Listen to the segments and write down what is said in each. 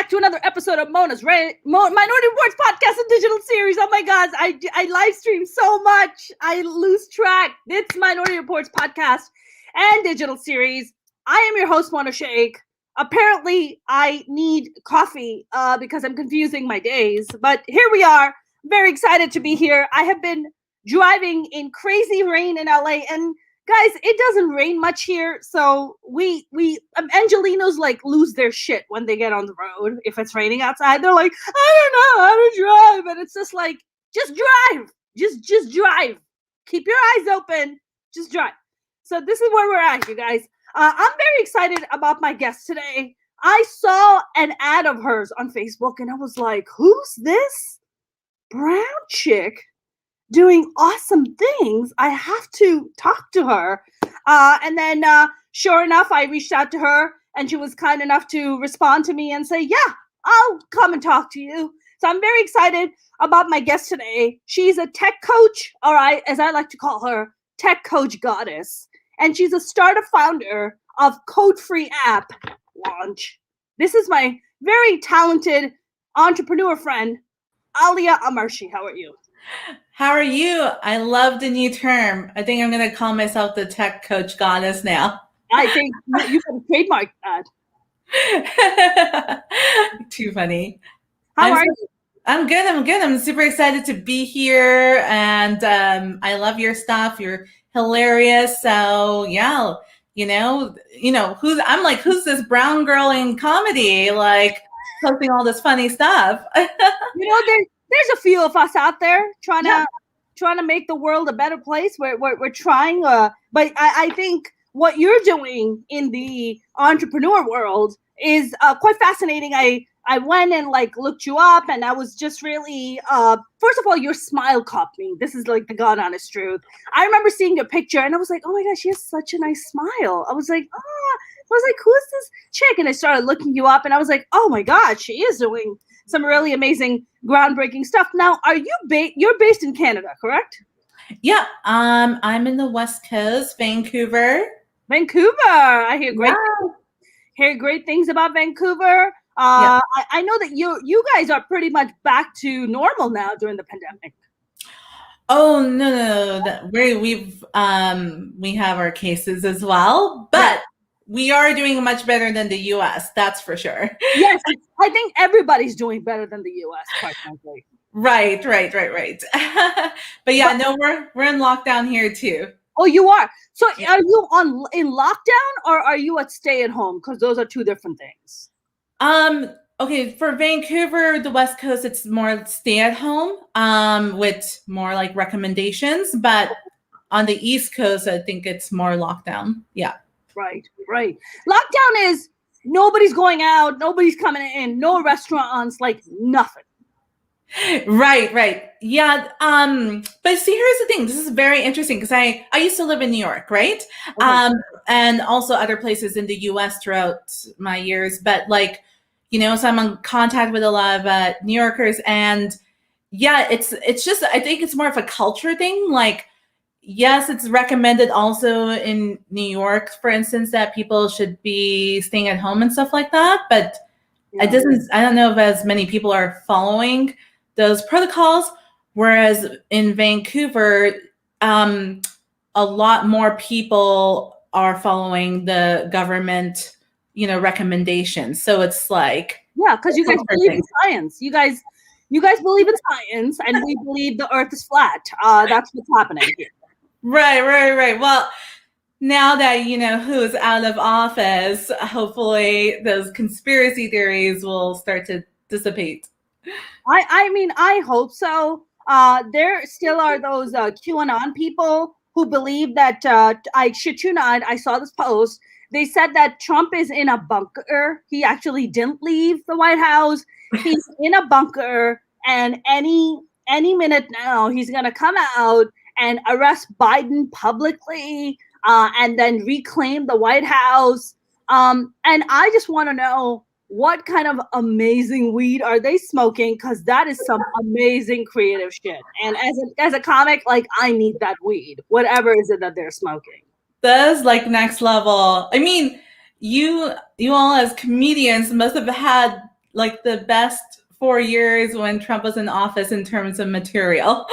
back to another episode of Minority Reportz podcast and digital series. Oh my God, I live stream so much, I lose track. It's Minority Reportz podcast and digital series. I am your host, Mona Sheikh. Apparently, I need coffee because I'm confusing my days. But here we are. Very excited to be here. I have been driving in crazy rain in LA, and guys, it doesn't rain much here, so we Angelinos like lose their shit when they get on the road. If it's raining outside, they're like, I don't know how to drive, and it's just like, just drive, just drive. Keep your eyes open, just drive. So this is where we're at, you guys. I'm very excited about my guest today. I saw an ad of hers on Facebook, and I was like, who's this brown chick doing awesome things? I have to talk to her. And then sure enough, I reached out to her and she was kind enough to respond to me and say, yeah, I'll come and talk to you. So I'm very excited about my guest today. She's a tech coach, or as I like to call her, tech coach goddess. And she's a startup founder of Code-Free App Launch. This is my very talented entrepreneur friend, Aliya Amershi. How are you? How are you? I love the new term. I think I'm going to call myself the tech coach goddess now. I think you can trademark that. Too funny. How are you? I'm good. I'm super excited to be here, and I love your stuff. You're hilarious. So yeah, who's this brown girl in comedy, like posting all this funny stuff? There's a few of us out there trying to make the world a better place. We're trying, but I think what you're doing in the entrepreneur world is quite fascinating. I went and looked you up, and I was just really first of all, your smile caught me. This is like the God honest truth. I remember seeing your picture, and I was like, oh my gosh, she has such a nice smile. I was like, who is this chick? And I started looking you up, and I was like, oh my God, she is doing some really amazing, groundbreaking stuff. Now, are you you're based in Canada, correct? Yeah, I'm in the West Coast, Vancouver. I hear great things about Vancouver. I know that you guys are pretty much back to normal now during the pandemic. Oh no! We have our cases as well, but we are doing much better than the U.S. That's for sure. Yes, I think everybody's doing better than the U.S. quite frankly. Right. But yeah, we're in lockdown here too. Oh, you are. So are you in lockdown, or are you at stay at home? Because those are two different things. Okay, for Vancouver, the West Coast, it's more stay at home, with more like recommendations. But on the East Coast, I think it's more lockdown. Yeah. Right. Lockdown is nobody's going out, nobody's coming in, no restaurants, like nothing. Right. Yeah. But see, here's the thing. This is very interesting because I used to live in New York, right? Okay. And also other places in the US throughout my years. But so I'm in contact with a lot of New Yorkers, and yeah, it's just, I think it's more of a culture thing. Like, yes, it's recommended also in New York, for instance, that people should be staying at home and stuff like that. But I don't know if as many people are following those protocols. Whereas in Vancouver, a lot more people are following the government, recommendations. So it's like, yeah, because you guys believe in science. You guys believe in science, and we believe the Earth is flat. That's what's happening here. Right. Well, now that who's out of office, hopefully those conspiracy theories will start to dissipate. I mean, I hope so. There still are those QAnon people who believe that, I shit you not, I saw this post. They said that Trump is in a bunker. He actually didn't leave the White House. He's in a bunker, and any minute now he's going to come out and arrest Biden publicly, and then reclaim the White House. And I just want to know, what kind of amazing weed are they smoking? Because that is some amazing creative shit. And as a comic, I need that weed, whatever is it that they're smoking. That's next level. I mean, you all as comedians must have had like the best 4 years when Trump was in office in terms of material.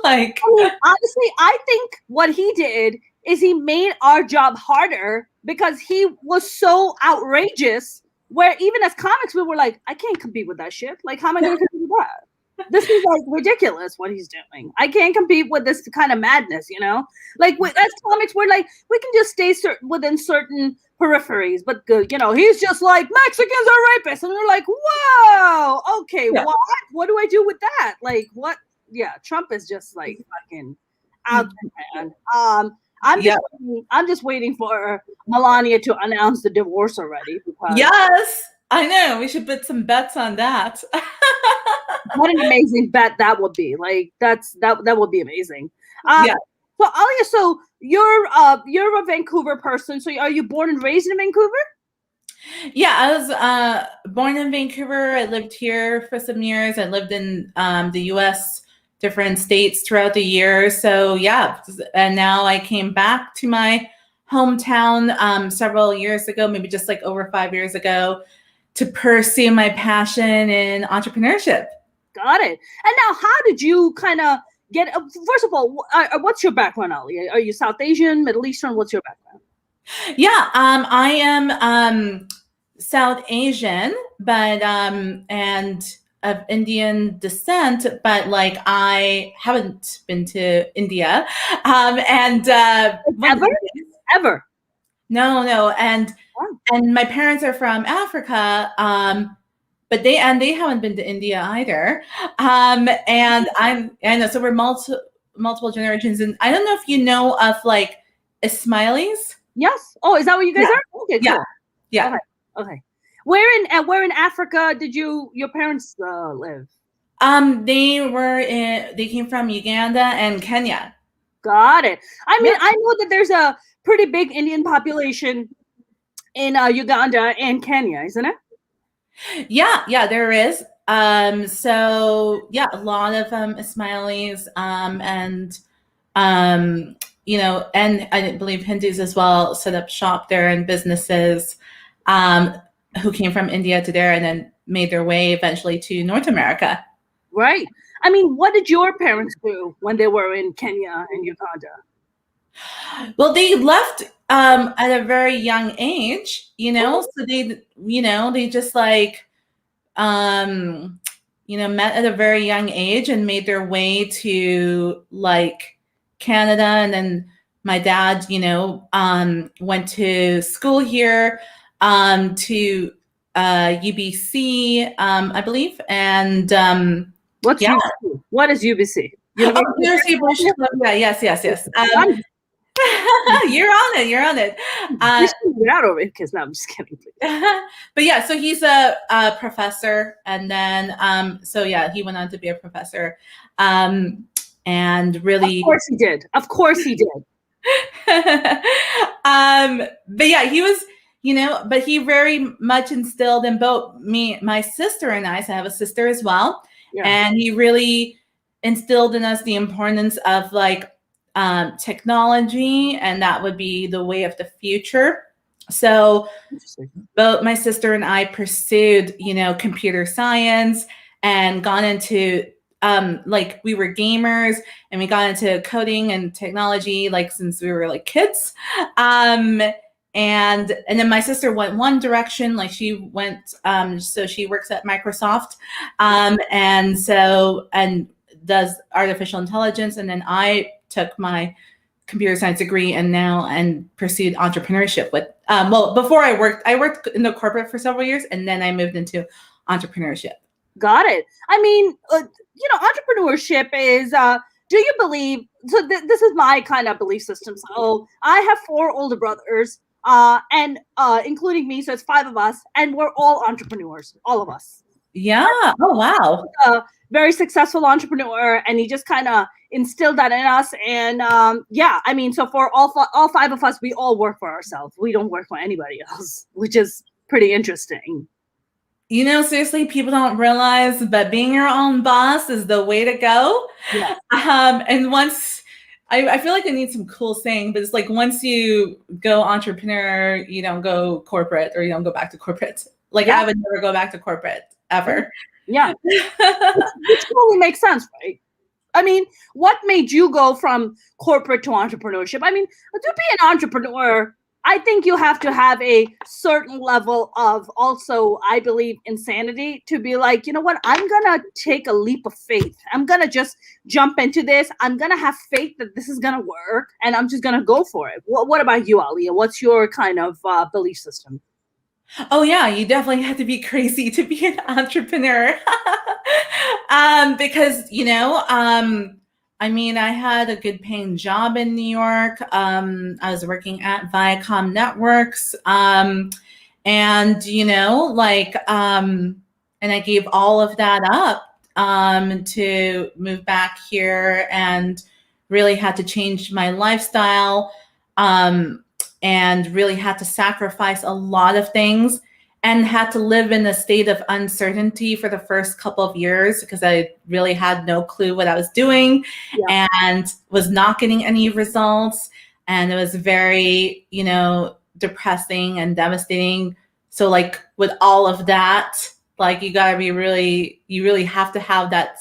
Like, I mean, honestly, I think what he did is he made our job harder because he was so outrageous. Where even as comics, we were like, I can't compete with that shit. Like, how am I going to compete with that? This is like ridiculous what he's doing. I can't compete with this kind of madness, you know? Like, as comics, we're like, we can just stay within certain peripheries, but you know, he's just like, Mexicans are rapists. And we're like, whoa, okay, Yeah. what do I do with that? Like, what? Yeah, Trump is just like fucking out there, man. I'm just waiting for Melania to announce the divorce already. Yes, I know. We should put some bets on that. What an amazing bet that would be! Like that would be amazing. Yeah. So Aliya, so you're a Vancouver person. So are you born and raised in Vancouver? Yeah, I was born in Vancouver. I lived here for some years. I lived in the U.S., different states throughout the year. So yeah, and now I came back to my hometown several years ago, maybe just like over 5 years ago, to pursue my passion in entrepreneurship. Got it. And now, how did you kind of get? First of all, what's your background, Aliya? Are you South Asian, Middle Eastern? What's your background? Yeah, I am South Asian, but and of Indian descent, but like I haven't been to India, and ever. No, and my parents are from Africa, but they haven't been to India either, and I know, so we're multiple generations, and I don't know if you know of like Ismailis. Yes. Oh, is that what you guys are? Okay, yeah, cool. Yeah. Okay. Where in Africa did your parents live? They came from Uganda and Kenya. Got it. I mean, I know that there's a pretty big Indian population in Uganda and Kenya, isn't it? Yeah, there is. So yeah, a lot of Ismailis, and you know, and I believe Hindus as well set up shop there and businesses, who came from India to there and then made their way eventually to North America. Right. I mean, what did your parents do when they were in Kenya and Uganda? Well, they left at a very young age, you know, so they just like, met at a very young age and made their way to like Canada. And then my dad, went to school here, to UBC, I believe. And UBC? What is UBC? University of British Columbia. Yes. You're on it. Get out of it, because no, I'm just kidding. But yeah, so he's a professor, and then he went on to be a professor, and really, of course he did. But yeah, he was, but he very much instilled in both my sister and I. So I have a sister as well, and he really instilled in us the importance of like technology, and that would be the way of the future. So both my sister and I pursued, computer science, and gone into like we were gamers, and we got into coding and technology like since we were like kids. And then my sister went one direction, like she went, so she works at Microsoft, and does artificial intelligence. And then I took my computer science degree and pursued entrepreneurship with, before I worked in the corporate for several years, and then I moved into entrepreneurship. Got it. I mean, entrepreneurship is, do you believe, so this is my kind of belief system. So I have 4 older brothers, and including me, so it's 5 of us, and we're all entrepreneurs, all of us. Yeah. Oh, wow. A very successful entrepreneur, and he just kind of instilled that in us. And I mean, so for all 5 of us, we all work for ourselves. We don't work for anybody else, which is pretty interesting. Seriously, people don't realize, but being your own boss is the way to go. Yeah. And once I feel like I need some cool saying, but it's like once you go entrepreneur, you don't go corporate, or you don't go back to corporate. Like I would never go back to corporate ever. Yeah. Which totally makes sense, right? I mean, what made you go from corporate to entrepreneurship? I mean, to be an entrepreneur, I think you have to have a certain level of also, I believe, insanity to be like, you know what, I'm going to take a leap of faith. I'm going to just jump into this. I'm going to have faith that this is going to work, and I'm just going to go for it. What about you, Aliya? What's your kind of belief system? Oh yeah, you definitely have to be crazy to be an entrepreneur. Because, I mean, I had a good paying job in New York. I was working at Viacom Networks. And, and I gave all of that up to move back here, and really had to change my lifestyle. And really had to sacrifice a lot of things, and had to live in a state of uncertainty for the first couple of years, because I really had no clue what I was doing, and was not getting any results. And it was very, depressing and devastating. So like with all of that, like you really have to have that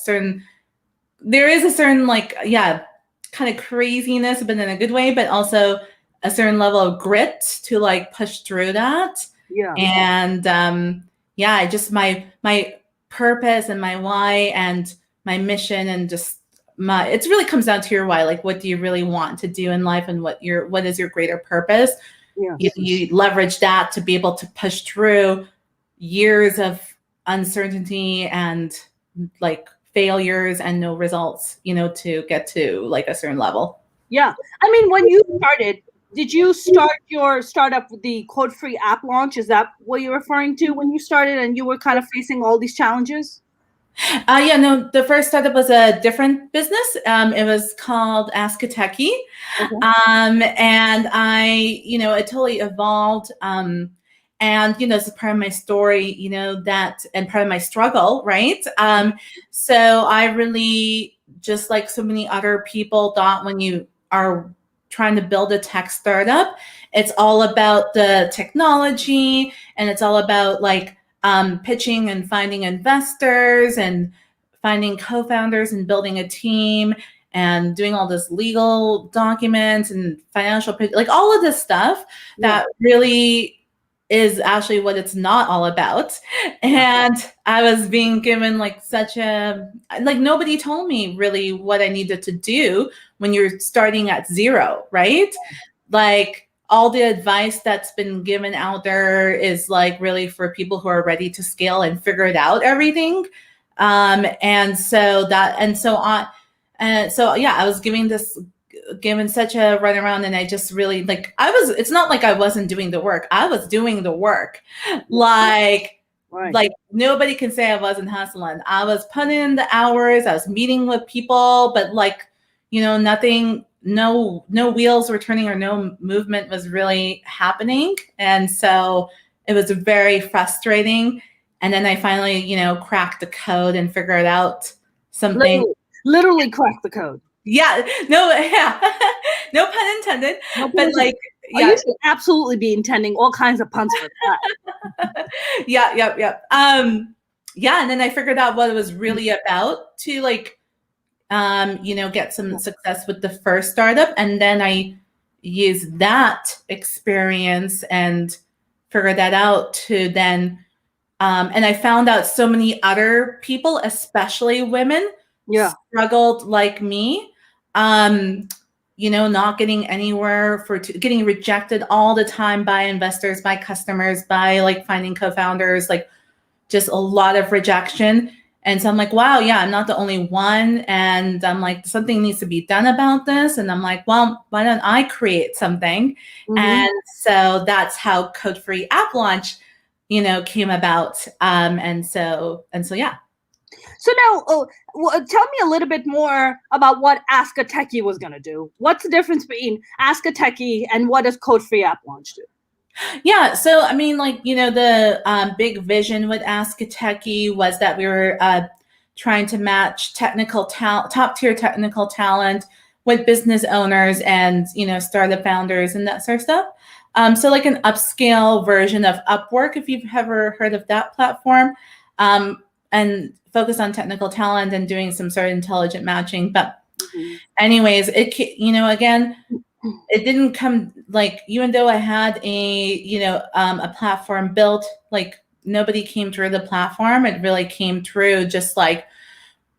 there is a certain kind of craziness, but in a good way, but also a certain level of grit to like push through that. And I just my purpose and my why and my mission, and just it really comes down to your why. Like, what do you really want to do in life, and what is your greater purpose? You leverage that to be able to push through years of uncertainty and like failures and no results, to get to like a certain level. I mean, when you started, did you start your startup with the code-free app launch? Is that what you're referring to when you started and you were kind of facing all these challenges? No, the first startup was a different business. It was called Ask a Techie. And it totally evolved. And, this is part of my story, and part of my struggle, right? So I really, just like so many other people, thought when you are trying to build a tech startup, it's all about the technology, and it's all about like pitching and finding investors and finding co-founders and building a team and doing all this legal documents and financial, like all of this stuff that really is actually what it's not all about. And I was being given like nobody told me really what I needed to do when you're starting at zero, right? Like all the advice that's been given out there is like really for people who are ready to scale and figure it out everything. I was given such a runaround, and I just really it's not like I wasn't doing the work. I was doing the work. Like nobody can say I wasn't hustling. I was putting in the hours, I was meeting with people, but nothing, no wheels were turning, or no movement was really happening. And so it was very frustrating. And then I finally, cracked the code and figured out something. Literally cracked the code. Yeah, no pun intended. But you should absolutely be intending all kinds of puns for that. Yep. And then I figured out what it was really about to get some success with the first startup. And then I used that experience and figured that out to then, and I found out so many other people, especially women, struggled like me, not getting anywhere, getting rejected all the time by investors, by customers, by finding co-founders, just a lot of rejection. And so I'm like, wow, I'm not the only one. And I'm like, something needs to be done about this. And I'm like, well, why don't I create something? And so that's how Code-Free App Launch, came about. So now, tell me a little bit more about what Ask a Techie was going to do. What's the difference between Ask a Techie and what does Code-Free App Launch do? Yeah, so I mean, the big vision with Ask a Techie was that we were trying to match top tier technical talent with business owners and, startup founders and that sort of stuff. So like an upscale version of Upwork, if you've ever heard of that platform, and focus on technical talent and doing some sort of intelligent matching. But anyways, again, it didn't come like, even though I had a platform built, like nobody came through the platform. It really came through just like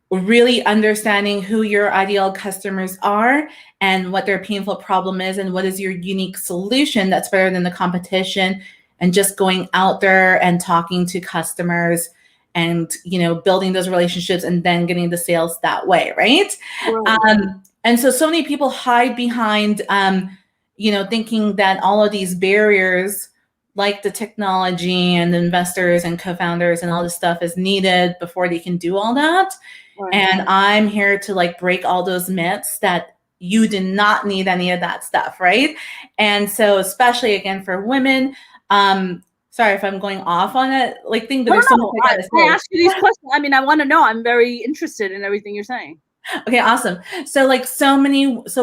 really understanding who your ideal customers are and what their painful problem is and what is your unique solution that's better than the competition, and just going out there and talking to customers and building those relationships and then getting the sales that way, right? And so many people hide behind thinking that all of these barriers, like the technology and the investors and co-founders and all this stuff, is needed before they can do all that. Right. And I'm here to like break all those myths that you do not need any of that stuff, right? And so especially again for women, sorry if I'm going off on it, like thing, but there's so much I gotta say. I ask you these questions. I mean, I want to know. I'm very interested in everything you're saying. Okay, awesome. So like so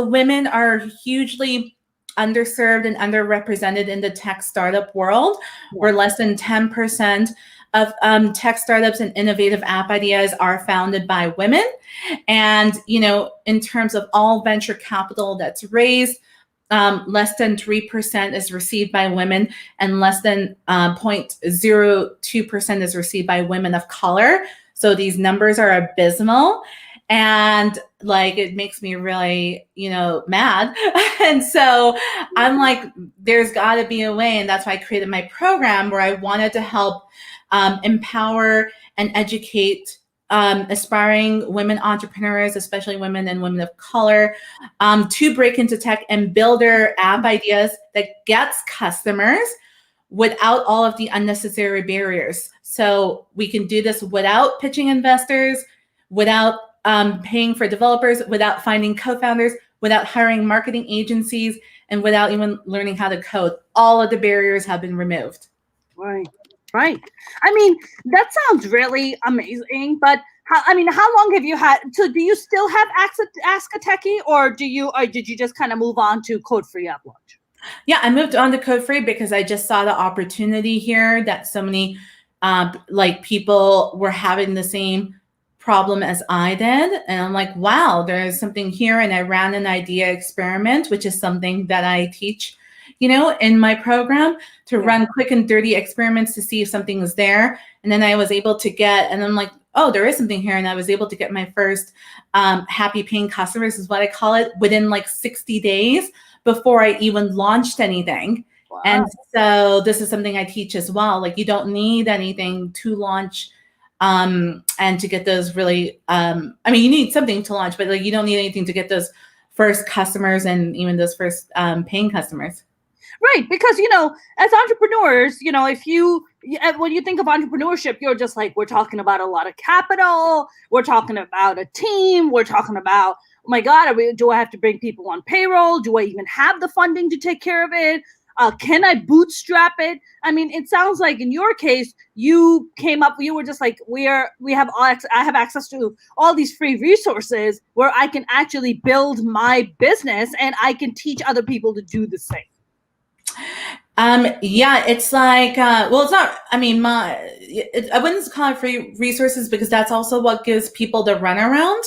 women are hugely underserved and underrepresented in the tech startup world, where less than 10% of tech startups and innovative app ideas are founded by women. And, in terms of all venture capital that's raised, less than 3% is received by women, and less than 0.02% is received by women of color. So these numbers are abysmal. And like, it makes me really, mad. And so I'm like, there's got to be a way. And that's why I created my program, where I wanted to help empower and educate aspiring women entrepreneurs, especially women and women of color, to break into tech and build their app ideas that gets customers without all of the unnecessary barriers. So we can do this without pitching investors, without paying for developers, without finding co-founders, without hiring marketing agencies, and without even learning how to code. All of the barriers have been removed. Right. I mean, that sounds really amazing, but how long have you had? So do you still have access to Ask a Techie, or did you just kind of move on to Code Free at launch? Yeah, I moved on to Code Free because I just saw the opportunity here that so many people were having the same problem as I did. And I'm like, wow, there's something here. And I ran an idea experiment, which is something that I teach, in my program, to run quick and dirty experiments to see if something is there. And then I was able to and I'm like, oh, there is something here. And I was able to get my first happy paying customers, is what I call it, within like 60 days before I even launched anything. Wow. And so this is something I teach as well. Like, you don't need anything to launch and to get those really, you need something to launch, but like, you don't need anything to get those first customers and even those first paying customers. Right, because as entrepreneurs, when you think of entrepreneurship, you're just like, we're talking about a lot of capital, we're talking about a team, we're talking about, oh my God, do I have to bring people on payroll? Do I even have the funding to take care of it? Can I bootstrap it? I mean, it sounds like in your case, you were just like, I have access to all these free resources where I can actually build my business and I can teach other people to do the same. Yeah, it's like, it's not, I wouldn't call it free resources, because that's also what gives people the runaround,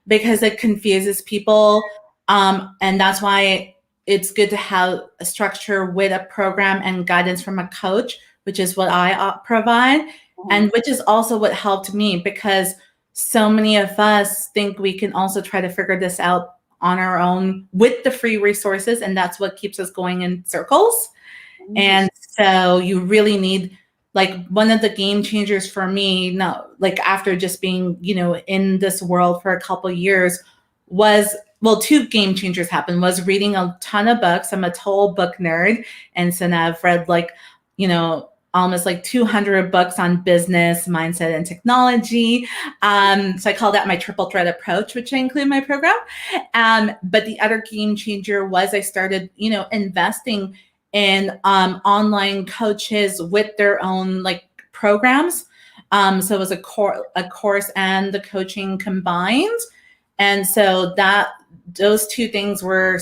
because it confuses people. And that's why it's good to have a structure with a program and guidance from a coach, which is what I provide. And which is also what helped me, because so many of us think we can also try to figure this out on our own with the free resources. And that's what keeps us going in circles. And so you really need, like, one of the game changers for me, after just being, in this world for a couple of years, was, two game changers happened, was reading a ton of books. I'm a total book nerd. And so now I've read almost 200 books on business, mindset, and technology. So I call that my triple threat approach, which I include in my program. But the other game changer was I started, investing in online coaches with their own programs. So it was a course and the coaching combined. And so those two things were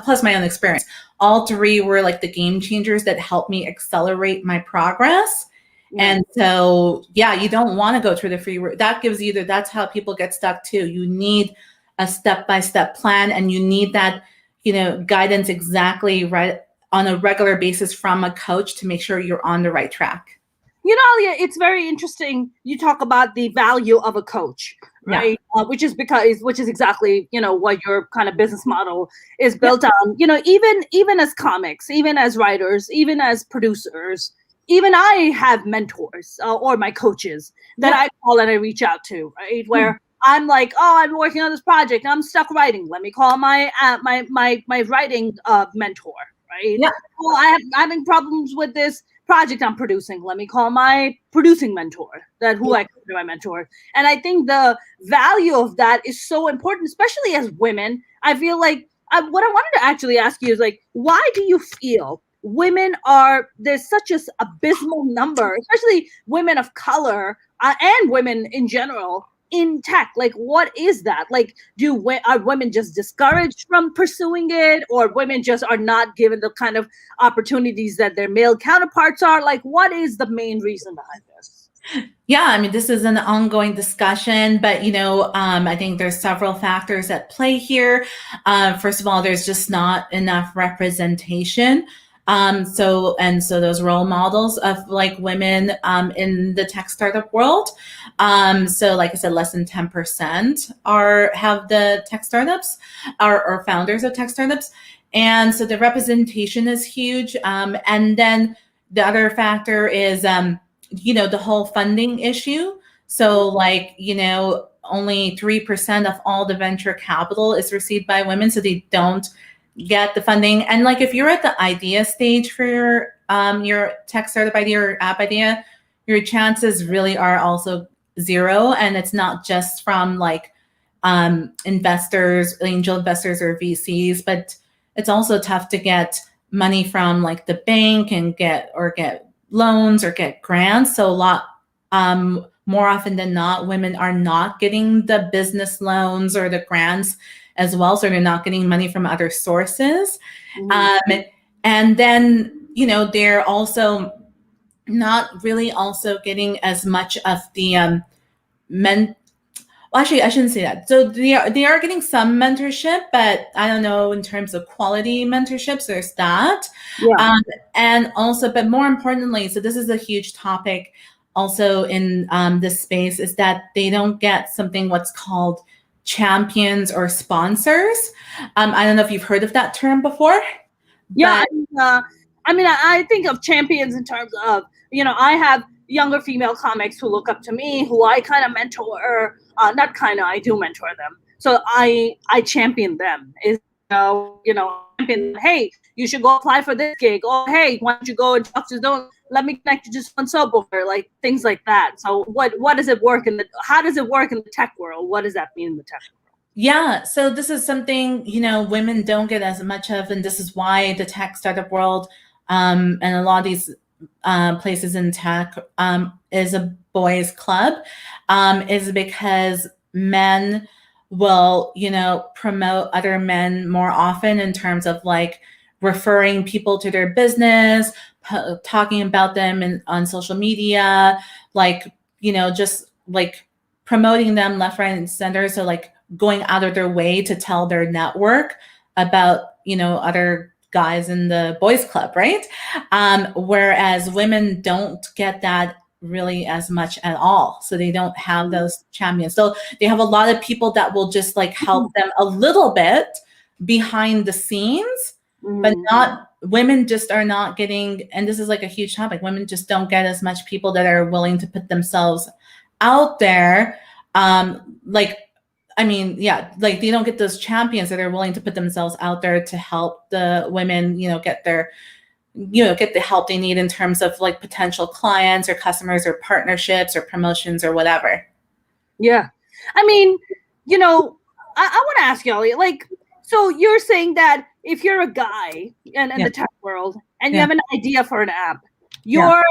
plus my own experience. All three were like the game changers that helped me accelerate my progress. And so, yeah, you don't want to go through the free route. That's how people get stuck too. You need a step-by-step plan, and you need that, guidance exactly right on a regular basis from a coach to make sure you're on the right track. Aliya, it's very interesting. You talk about the value of a coach, right? Yeah. Which is exactly, what your kind of business model is built on. Even as comics, even as writers, even as producers, even I have mentors or my coaches that I call and I reach out to, right? Where I'm like, oh, I'm working on this project. I'm stuck writing. Let me call my writing mentor, right? Yeah. Oh, I'm having problems with this project I'm producing. Let me call my producing mentor, I consider my mentor. And I think the value of that is so important, especially as women. I feel like what I wanted to actually ask you is like, why do you feel there's such an abysmal number, especially women of color and women in general, in tech? Like, what is that? Like, are women just discouraged from pursuing it, or women just are not given the kind of opportunities that their male counterparts are? Like, what is the main reason behind this? Yeah, I mean, this is an ongoing discussion, but I think there's several factors at play here. First of all, there's just not enough representation. So those role models of like women in the tech startup world. So like I said, less than 10% have the tech startups or founders of tech startups. And so the representation is huge. And then the other factor is, the whole funding issue. So like, only 3% of all the venture capital is received by women. So they don't get the funding. And like, if you're at the idea stage for your tech startup idea or app idea, your chances really are also zero. And it's not just from like investors, angel investors or VCs, but it's also tough to get money from like the bank and get loans or get grants. So a lot more often than not, women are not getting the business loans or the grants as well. So they're not getting money from other sources. And then, they're also not really also getting as much of the men. Well, actually, I shouldn't say that. So they are getting some mentorship, but I don't know in terms of quality mentorships, there's that. Yeah. And also, but more importantly, so this is a huge topic also in this space, is that they don't get what's called champions or sponsors. I don't know if you've heard of that term before. Yeah, I think of champions in terms of, I have younger female comics who look up to me, who I kind of mentor. I do mentor them. So I champion them. Champion, hey, you should go apply for this gig. Oh, hey, why don't you go and talk to let me connect you to so before, like things like that. So how does it work in the tech world? What does that mean in the tech world? Yeah, so this is something, women don't get as much of, and this is why the tech startup world and a lot of these places in tech is a boys club, is because men will, promote other men more often in terms of like referring people to their business, talking about them on social media, like, just like promoting them left, right, and center. So like going out of their way to tell their network about, other guys in the boys club, right? Whereas women don't get that really as much at all. So they don't have those champions. So they have a lot of people that will just like help them a little bit behind the scenes, but women just are not getting, and this is like a huge topic, women just don't get as much people that are willing to put themselves out there. Like they don't get those champions that are willing to put themselves out there to help the women, get the help they need in terms of like potential clients or customers or partnerships or promotions or whatever. Yeah. I mean, I want to ask y'all, like, so you're saying that if you're a guy in the tech world and you have an idea for an app, your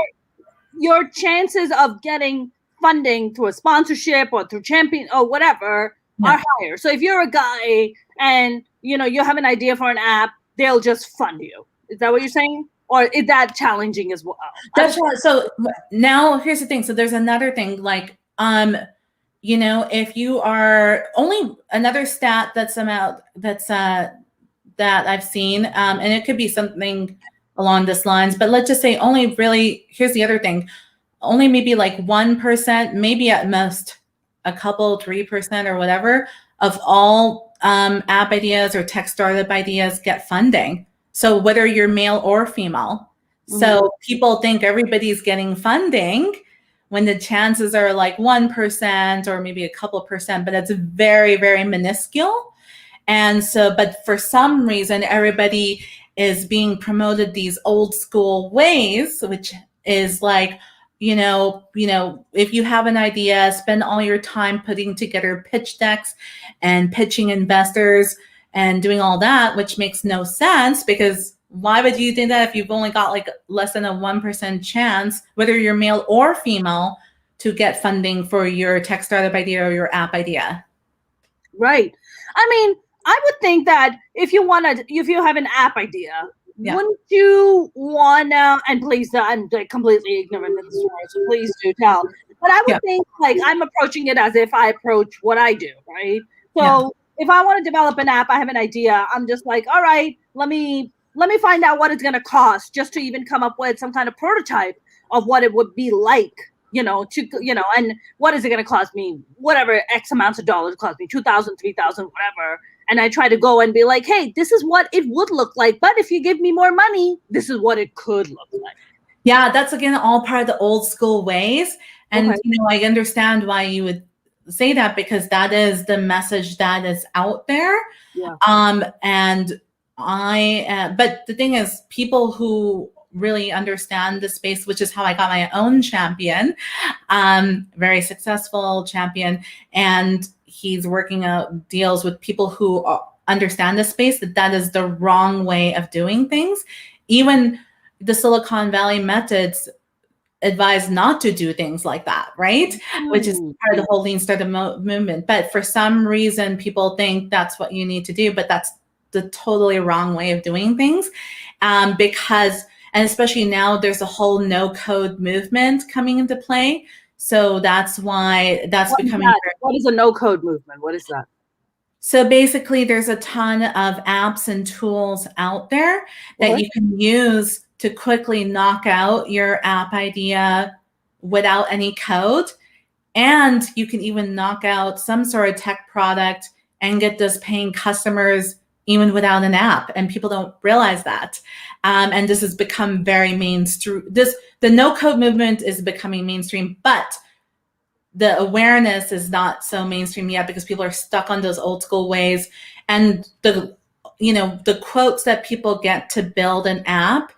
chances of getting funding through a sponsorship or through champion or whatever are higher. So if you're a guy and you have an idea for an app, they'll just fund you. Is that what you're saying? Or is that challenging as well? That's right. So now here's the thing. So there's another thing, like, if you are only another stat that's that I've seen, and it could be something along this lines, but let's just say only really, here's the other thing, only maybe like 1%, maybe at most a couple, 3% or whatever of all app ideas or tech startup ideas get funding. So whether you're male or female. So people think everybody's getting funding when the chances are like 1% or maybe a couple percent, but it's very, very minuscule. And so, but for some reason, everybody is being promoted these old school ways, which is like, if you have an idea, spend all your time putting together pitch decks and pitching investors and doing all that, which makes no sense, because why would you think that if you've only got like less than a 1% chance, whether you're male or female, to get funding for your tech startup idea or your app idea? Right. I mean, I would think that if you have an app idea, wouldn't you wanna, and please, I'm completely ignorant of this story, so please do tell. But I would think, like, I'm approaching it as if I approach what I do, right? So if I want to develop an app, I have an idea, I'm just like, all right, let me find out what it's going to cost just to even come up with some kind of prototype of what it would be like, and what is it going to cost me? Whatever X amounts of dollars cost me, 2,000, 3,000, whatever. And I try to go and be like, hey, this is what it would look like. But if you give me more money, this is what it could look like. Yeah, that's again all part of the old school ways. And I understand why you would say that, because that is the message that is out there. Yeah. And but the thing is, people who really understand the space, which is how I got my own champion, very successful champion, and he's working out deals with people who understand the space, that is the wrong way of doing things. Even the Silicon Valley methods advise not to do things like that, right? Which is part of the whole lean startup movement. But for some reason, people think that's what you need to do, but that's the totally wrong way of doing things. Because, and especially now, there's a whole no-code movement coming into play. So that's why that's becoming. What is a no-code movement? What is that? So basically, there's a ton of apps and tools out there that you can use to quickly knock out your app idea without any code. And you can even knock out some sort of tech product and get those paying customers even without an app. And people don't realize that. And this has become very mainstream. The no-code movement is becoming mainstream, but the awareness is not so mainstream yet, because people are stuck on those old school ways. And the quotes that people get to build an app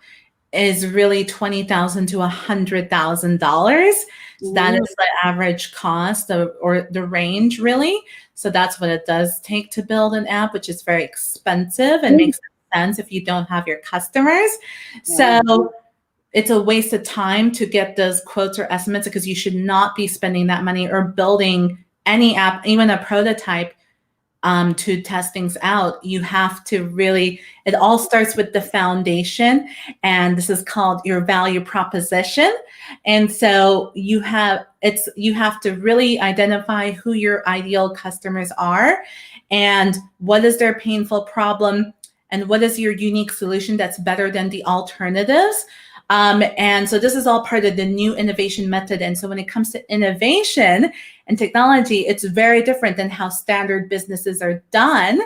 is really $20,000 to $100,000. So that is the average cost or the range, really. So that's what it does take to build an app, which is very expensive and makes sense if you don't have your customers. So it's a waste of time to get those quotes or estimates, because you should not be spending that money or building any app, even a prototype, to test things out. You have to really, it all starts with the foundation, and this is called your value proposition. And so you have to really identify who your ideal customers are and what is their painful problem and what is your unique solution that's better than the alternatives. And so this is all part of the new innovation method. And so when it comes to innovation and technology, it's very different than how standard businesses are done.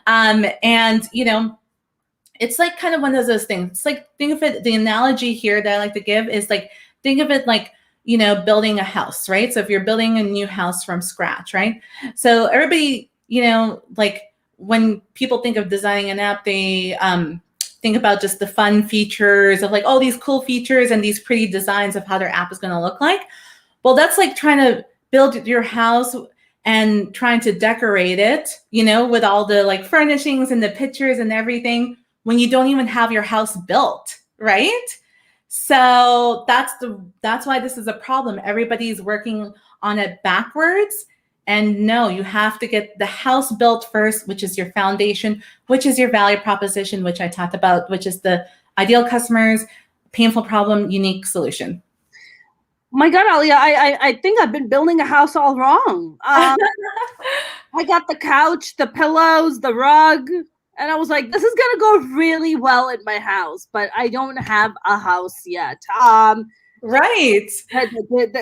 And it's like kind of one of those things. It's like, think of it, the analogy here that I like to give is like, think of it like, building a house, right? So if you're building a new house from scratch, right? So everybody, like when people think of designing an app, they think about just the fun features of like, oh, these cool features and these pretty designs of how their app is going to look like. Well, that's like trying to build your house and trying to decorate it, with all the like furnishings and the pictures and everything when you don't even have your house built, right? So that's why this is a problem. Everybody's working on it backwards And no, you have to get the house built first, which is your foundation, which is your value proposition, which I talked about, which is the ideal customers, painful problem, unique solution. My God, Aliya, I think I've been building a house all wrong. I got the couch, the pillows, the rug, and I was like, this is gonna go really well in my house, but I don't have a house yet. Right.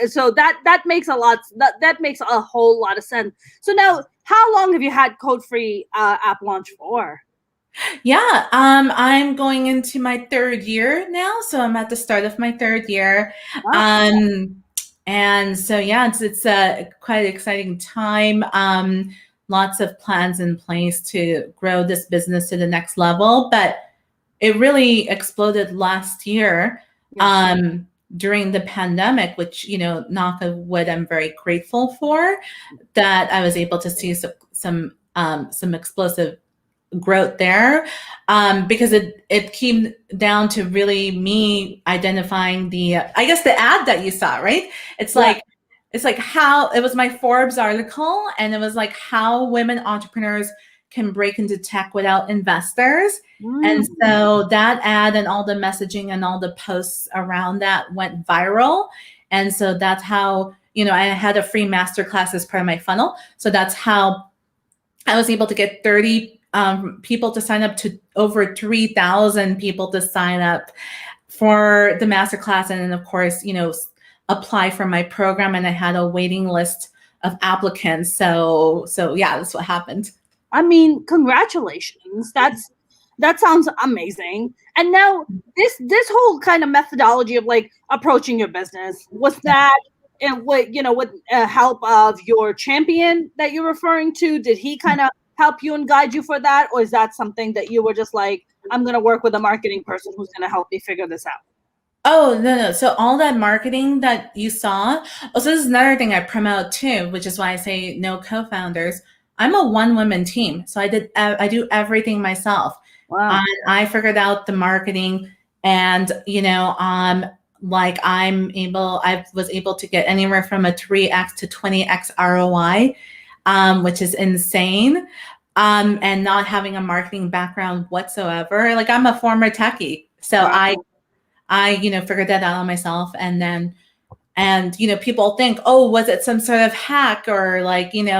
So that makes that makes a whole lot of sense. So now, how long have you had Code Free app launch for? Yeah, I'm going into my third year now, so I'm at the start of my third year. Wow. And so yeah, it's a quite exciting time. Lots of plans in place to grow this business to the next level, but it really exploded last year. During the pandemic, which, knock on wood, I'm very grateful for, that I was able to see some explosive growth there, because it came down to really me identifying the ad that you saw, right? It's like how it was my Forbes article, and it was like how women entrepreneurs can break into tech without investors. And so that ad and all the messaging and all the posts around that went viral. And so that's how, I had a free masterclass as part of my funnel. So that's how I was able to get 30 people to sign up, to over 3,000 people to sign up for the masterclass. And then of course, apply for my program. And I had a waiting list of applicants. So yeah, that's what happened. I mean, congratulations. That sounds amazing. And now this whole kind of methodology of like approaching your business, was that with help of your champion that you're referring to? Did he kind of help you and guide you for that? Or is that something that you were just like, I'm going to work with a marketing person who's going to help me figure this out? Oh, no. So all that marketing that you saw, also this is another thing I promote too, which is why I say no co-founders. I'm a one-woman team. So I do everything myself. Wow. I figured out the marketing, and, I was able to get anywhere from a 3x to 20x ROI, which is insane. And not having a marketing background whatsoever. Like, I'm a former techie. So wow. I figured that out on myself. And people think, oh, was it some sort of hack or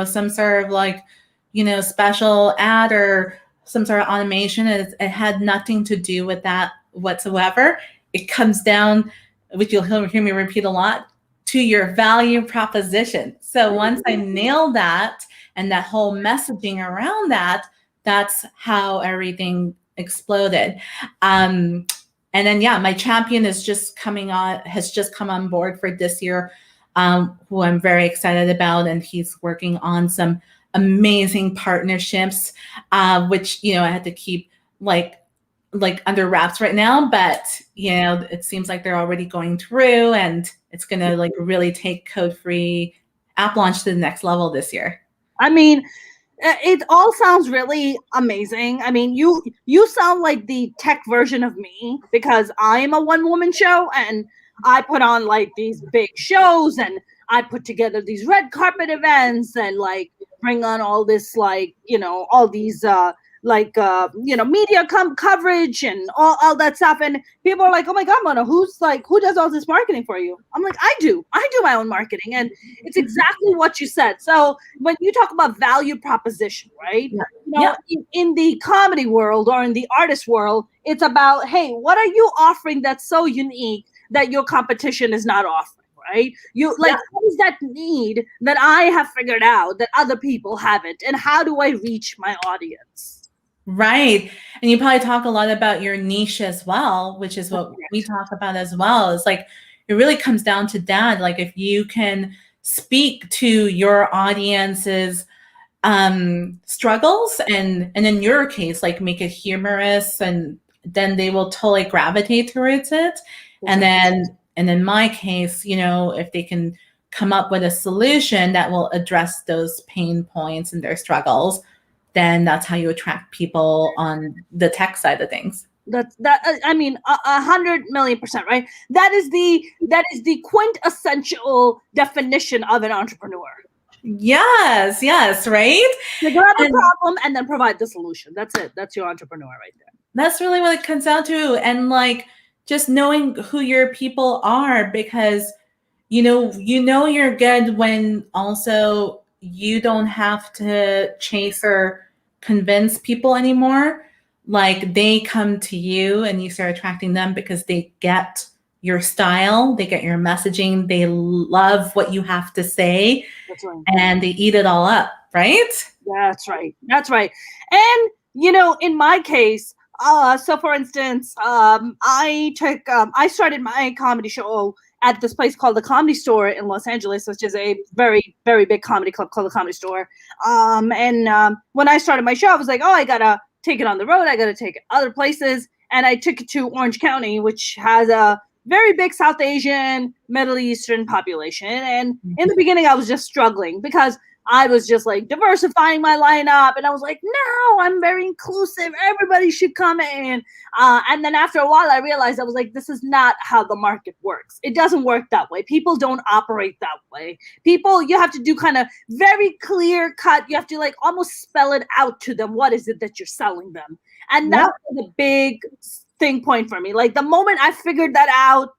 some sort of special ad or some sort of automation? It had nothing to do with that whatsoever. It comes down, which you'll hear me repeat a lot, to your value proposition. So once I nailed that and that whole messaging around that, that's how everything exploded. And then, my champion has just come on board for this year, who I'm very excited about. And he's working on some amazing partnerships, which, I had to keep like under wraps right now. But, it seems like they're already going through, and it's going to really take Code Free app launch to the next level this year. I mean, it all sounds really amazing. I mean, you sound like the tech version of me, because I'm a one-woman show and I put on these big shows, and I put together these red carpet events and bring on all this all these media coverage and all that stuff. And people are like, oh my God, Mona, who does all this marketing for you? I'm like, I do my own marketing. And it's exactly what you said. So when you talk about value proposition, right? Yeah. In the comedy world or in the artist world, it's about, hey, what are you offering that's so unique that your competition is not offering? Right? What is that need that I have figured out that other people haven't? And how do I reach my audience? Right. And you probably talk a lot about your niche as well, which is what we talk about as well. It's it really comes down to that. If you can speak to your audience's struggles and in your case, make it humorous, and then they will totally gravitate towards it. And in my case, if they can come up with a solution that will address those pain points and their struggles, then that's how you attract people on the tech side of things. I mean, 100,000,000%, right? That is the quintessential definition of an entrepreneur. Yes, right? Figure out the And problem and then provide the solution. That's it. That's your entrepreneur right there. that's really what it comes down to. And like just knowing who your people are, because you know you're good when also you don't have to chase or convince people anymore. Like they come to you and you start attracting them because they get your style, they get your messaging, they love what you have to say, That's right. and they eat it all up, right? That's right. That's right. And in my case, so for instance, I started my comedy show at this place called the Comedy Store in Los Angeles, which is a very, very big comedy club called the Comedy Store. And when I started my show, I was like, oh, I gotta take it on the road. I gotta take it other places, and I took it to Orange County, which has a very big South Asian, Middle Eastern population. And in the beginning, I was just struggling because I was just like diversifying my lineup, and I was like, no, I'm very inclusive. Everybody should come in. And then after a while, I realized I was like, this is not how the market works. It doesn't work that way. People don't operate that way. People, you have to do kind of very clear cut. You have to like almost spell it out to them. What is it that you're selling them? And that was a big thing point for me. Like the moment I figured that out,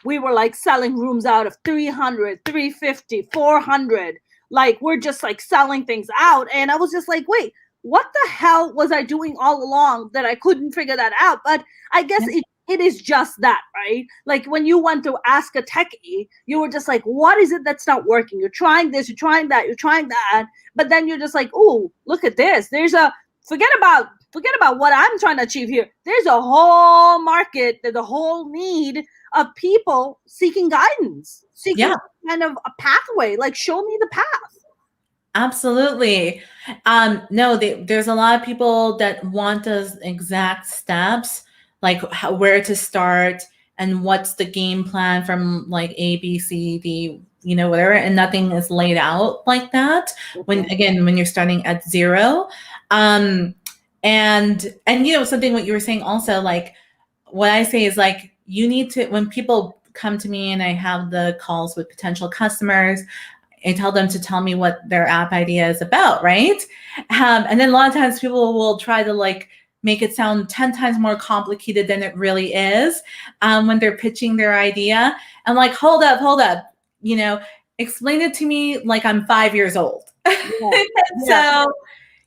we were like selling rooms out of 300, 350, 400. Like we're just like selling things out. And I was just like, wait, what the hell was I doing all along that I couldn't figure that out? But I guess it is just that, right? Like when you went to ask a techie, you were just like, what is it that's not working? You're trying this, you're trying that, you're trying that. But then you're just like, oh, look at this. Forget about what I'm trying to achieve here. There's a whole market, there's a whole need of people seeking guidance, seeking kind of a pathway. Like, show me the path. Absolutely. No, there's a lot of people that want those exact steps, like where to start and what's the game plan from like A, B, C, D, whatever, and nothing is laid out like that. When you're starting at zero, and something what you were saying also, like what I say is like you need to, when people come to me and I have the calls with potential customers, I tell them to tell me what their app idea is about, right? And then a lot of times people will try to like make it sound 10 times more complicated than it really is when they're pitching their idea. I'm like, hold up, explain it to me like I'm 5 years old. So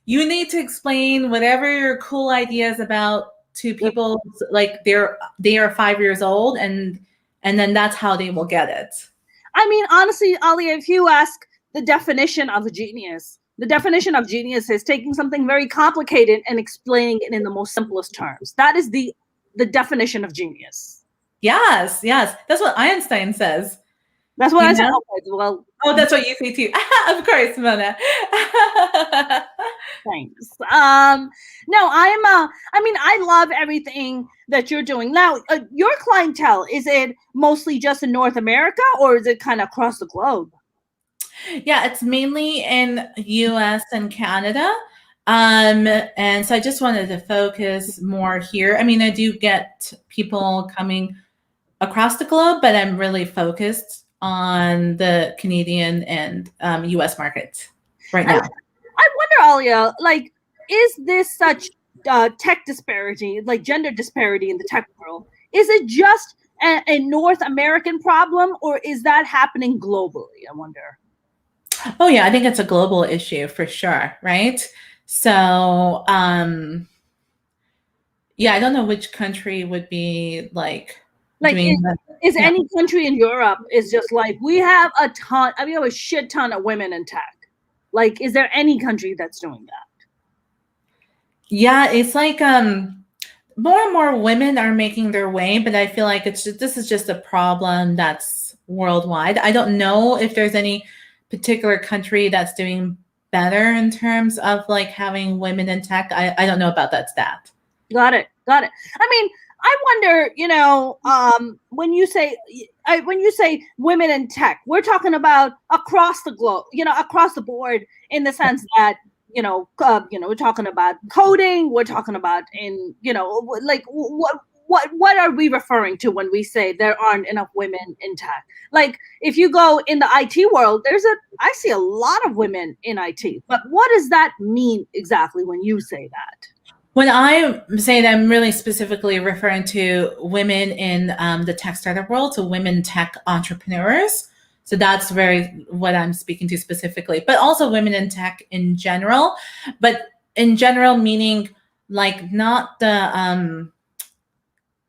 you need to explain whatever your cool idea is about to people like they are 5 years old, and then that's how they will get it. I mean, honestly, Aliya, if you ask the definition of a genius, the definition of genius is taking something very complicated and explaining it in the most simplest terms. That is the definition of genius. Yes. That's what Einstein says. That's what I said. Okay, well, that's what you say too. Of course, Mona. Thanks. No, I love everything that you're doing. Now, your clientele, is it mostly just in North America or is it kind of across the globe? Yeah, it's mainly in US and Canada. And so I just wanted to focus more here. I mean, I do get people coming across the globe, but I'm really focused on the Canadian and US markets right now. I wonder, Aliya, like, is this such tech disparity, like gender disparity in the tech world? Is it just a North American problem, or is that happening globally? I wonder. Oh yeah, I think it's a global issue for sure, right? So yeah, I don't know which country would be like is any country in Europe is just like we have a shit ton of women in tech. Like, is there any country that's doing that? Yeah, it's like more and more women are making their way, but I feel like this is just a problem that's worldwide. I don't know if there's any particular country that's doing better in terms of like having women in tech. I don't know about that stat. Got it. I mean, I wonder, when you say women in tech, we're talking about across the globe, across the board, in the sense that we're talking about coding, we're talking about like what are we referring to when we say there aren't enough women in tech? Like, if you go in the IT world, I see a lot of women in IT, but what does that mean exactly when you say that? When I say that, I'm really specifically referring to women in the tech startup world, so women tech entrepreneurs. So that's very what I'm speaking to specifically, but also women in tech in general. But in general, meaning like not the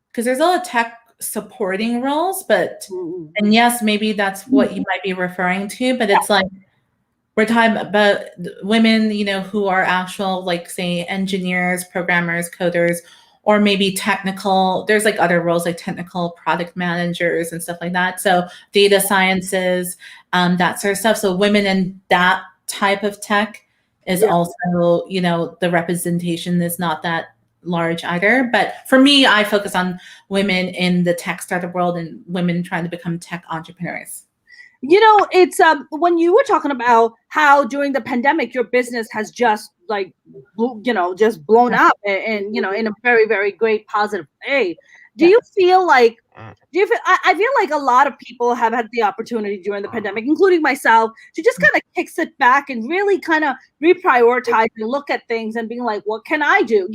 because there's a lot of tech supporting roles, but and yes, maybe that's what you might be referring to, but it's like we're talking about women, who are actual, like, say, engineers, programmers, coders, or maybe technical. There's like other roles like technical product managers and stuff like that. So data sciences, that sort of stuff. So women in that type of tech is also, the representation is not that large either. But for me, I focus on women in the tech startup world and women trying to become tech entrepreneurs. It's when you were talking about how during the pandemic your business has just like just blown up and in a very, very great positive way. Do you feel like I feel like a lot of people have had the opportunity during the pandemic, including myself, to just kind of sit back and really kind of reprioritize and look at things and being like, what can I do?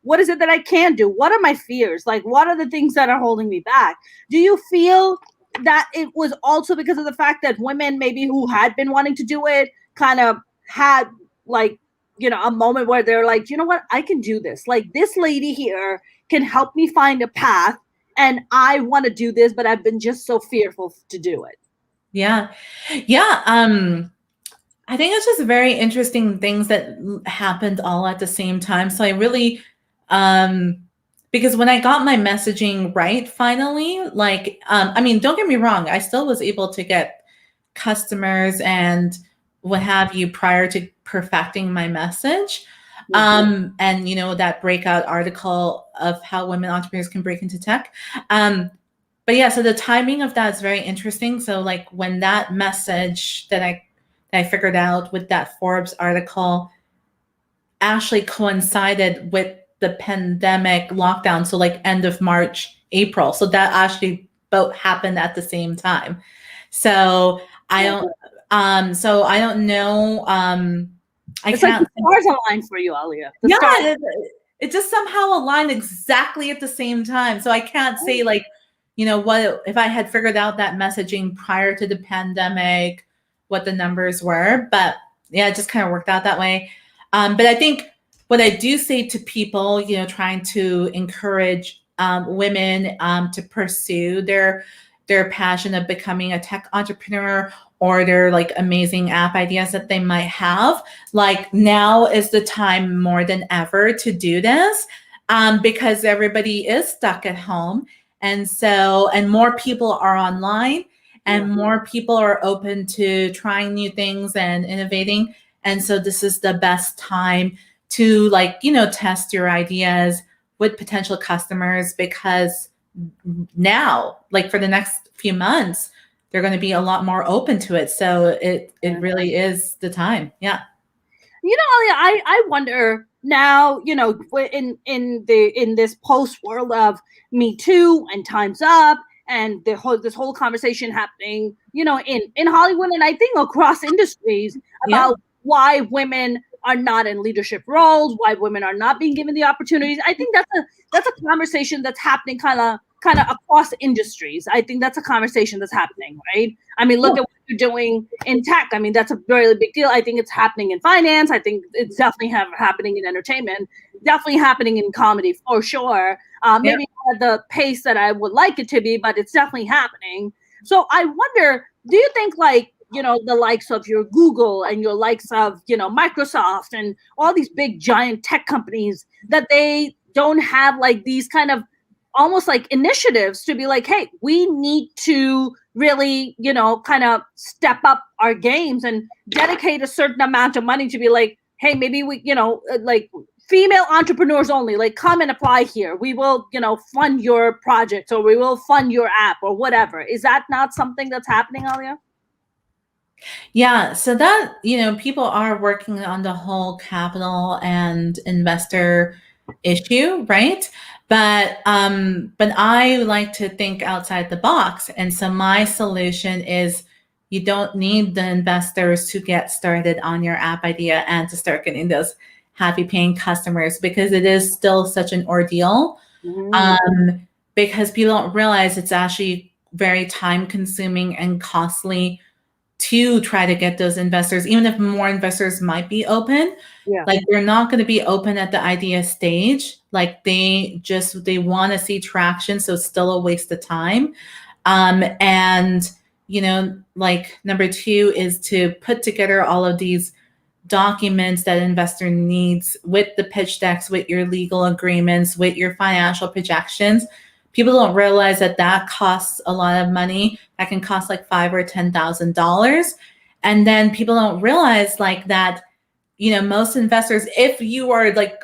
What is it that I can do? What are my fears? Like, what are the things that are holding me back? Do you feel that it was also because of the fact that women maybe who had been wanting to do it kind of had like, a moment where they're like, you know what, I can do this. Like, this lady here can help me find a path and I want to do this, but I've been just so fearful to do it. Yeah. I think it's just very interesting things that happened all at the same time. So I really, because when I got my messaging right, finally, like, don't get me wrong, I still was able to get customers and what have you prior to perfecting my message. And, that breakout article of how women entrepreneurs can break into tech. But yeah, so the timing of that is very interesting. So like when that message that I figured out with that Forbes article actually coincided with the pandemic lockdown. So like end of March, April. So that actually both happened at the same time. So I don't know. It's like the stars aligned for you, Aliya. It just somehow aligned exactly at the same time. So I can't say like, what if I had figured out that messaging prior to the pandemic, what the numbers were, but yeah, it just kind of worked out that way. But I think what I do say to people, trying to encourage women to pursue their passion of becoming a tech entrepreneur or their like amazing app ideas that they might have, like now is the time more than ever to do this because everybody is stuck at home. And more people are online and more people are open to trying new things and innovating. And so this is the best time to test your ideas with potential customers because now, like for the next few months, they're going to be a lot more open to it. So it really is the time. Yeah. Aliya, I wonder now, in this post world of Me Too and Time's Up and this whole conversation happening, in Hollywood and I think across industries about why women are not in leadership roles, why women are not being given the opportunities. I think that's a conversation that's happening kind of across industries. I think that's a conversation that's happening, right? I mean, look at what you're doing in tech. I mean, that's a really big deal. I think it's happening in finance. I think it's definitely happening in entertainment, definitely happening in comedy for sure. Maybe not at the pace that I would like it to be, but it's definitely happening. So I wonder, do you think like, the likes of your Google and your likes of, Microsoft and all these big giant tech companies, that they don't have like these kind of almost like initiatives to be like, hey, we need to really, kind of step up our games and dedicate a certain amount of money to be like, hey, maybe we, like female entrepreneurs only, like come and apply here. We will, fund your project or we will fund your app or whatever. Is that not something that's happening, Aliya? Yeah, so that, people are working on the whole capital and investor issue, right? But I like to think outside the box. And so my solution is you don't need the investors to get started on your app idea and to start getting those happy paying customers, because it is still such an ordeal. Because people don't realize it's actually very time consuming and costly to try to get those investors, even if more investors might be open. Yeah. Like they're not going to be open at the idea stage. Like they want to see traction. So it's still a waste of time. And, like number 2 is to put together all of these documents that investor needs with the pitch decks, with your legal agreements, with your financial projections. People don't realize that costs a lot of money. That can cost like $5,000 or $10,000. And then people don't realize like that, most investors, if you are like,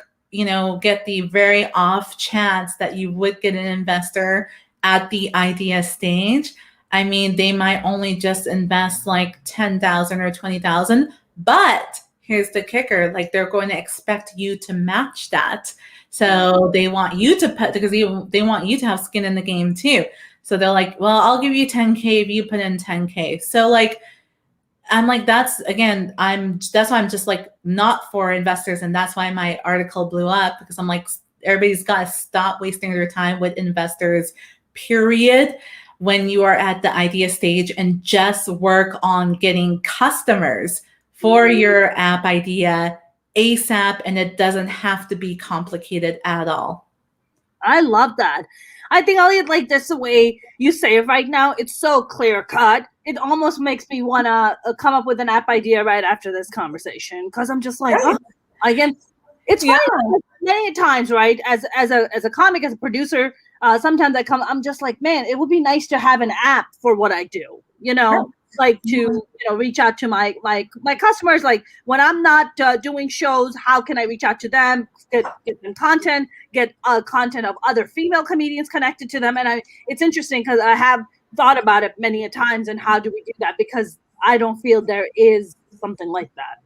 get the very off chance that you would get an investor at the idea stage, I mean, they might only just invest like $10,000 or $20,000, but here's the kicker, like they're going to expect you to match that. So they want you to put, because they want you to have skin in the game too. So they're like, well, I'll give you 10K if you put in 10K. So like, I'm like, that's why I'm just like not for investors. And that's why my article blew up, because I'm like, everybody's got to stop wasting their time with investors, period, when you are at the idea stage, and just work on getting customers for your app idea ASAP. And it doesn't have to be complicated at all. I love that. I think, Aliya, like that's the way you say it right now. It's so clear cut. It almost makes me want to come up with an app idea right after this conversation, because I'm just like, again, it's funny. Many times, right? As a comic, as a producer, sometimes I'm just like, man, it would be nice to have an app for what I do. Like to reach out to my customers. Like when I'm not doing shows, how can I reach out to them, get them content, get content of other female comedians connected to them? And it's interesting because I have thought about it many a times, and how do we do that, because I don't feel there is something like that.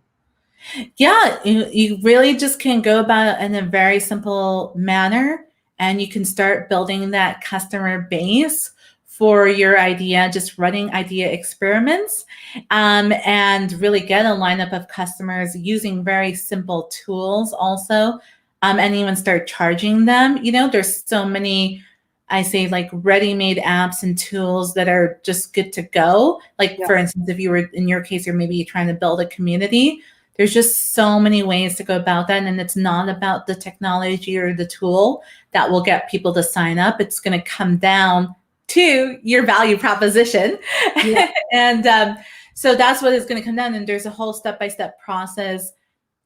Yeah, you really just can go about it in a very simple manner, and you can start building that customer base for your idea, just running idea experiments, and really get a lineup of customers using very simple tools also, and even start charging them. There's so many, I say, like ready-made apps and tools that are just good to go. Like for instance, if you were, in your case, you're maybe trying to build a community, there's just so many ways to go about that. And it's not about the technology or the tool that will get people to sign up. It's going to come down to your value proposition. And so that's what is going to come down. And there's a whole step-by-step process.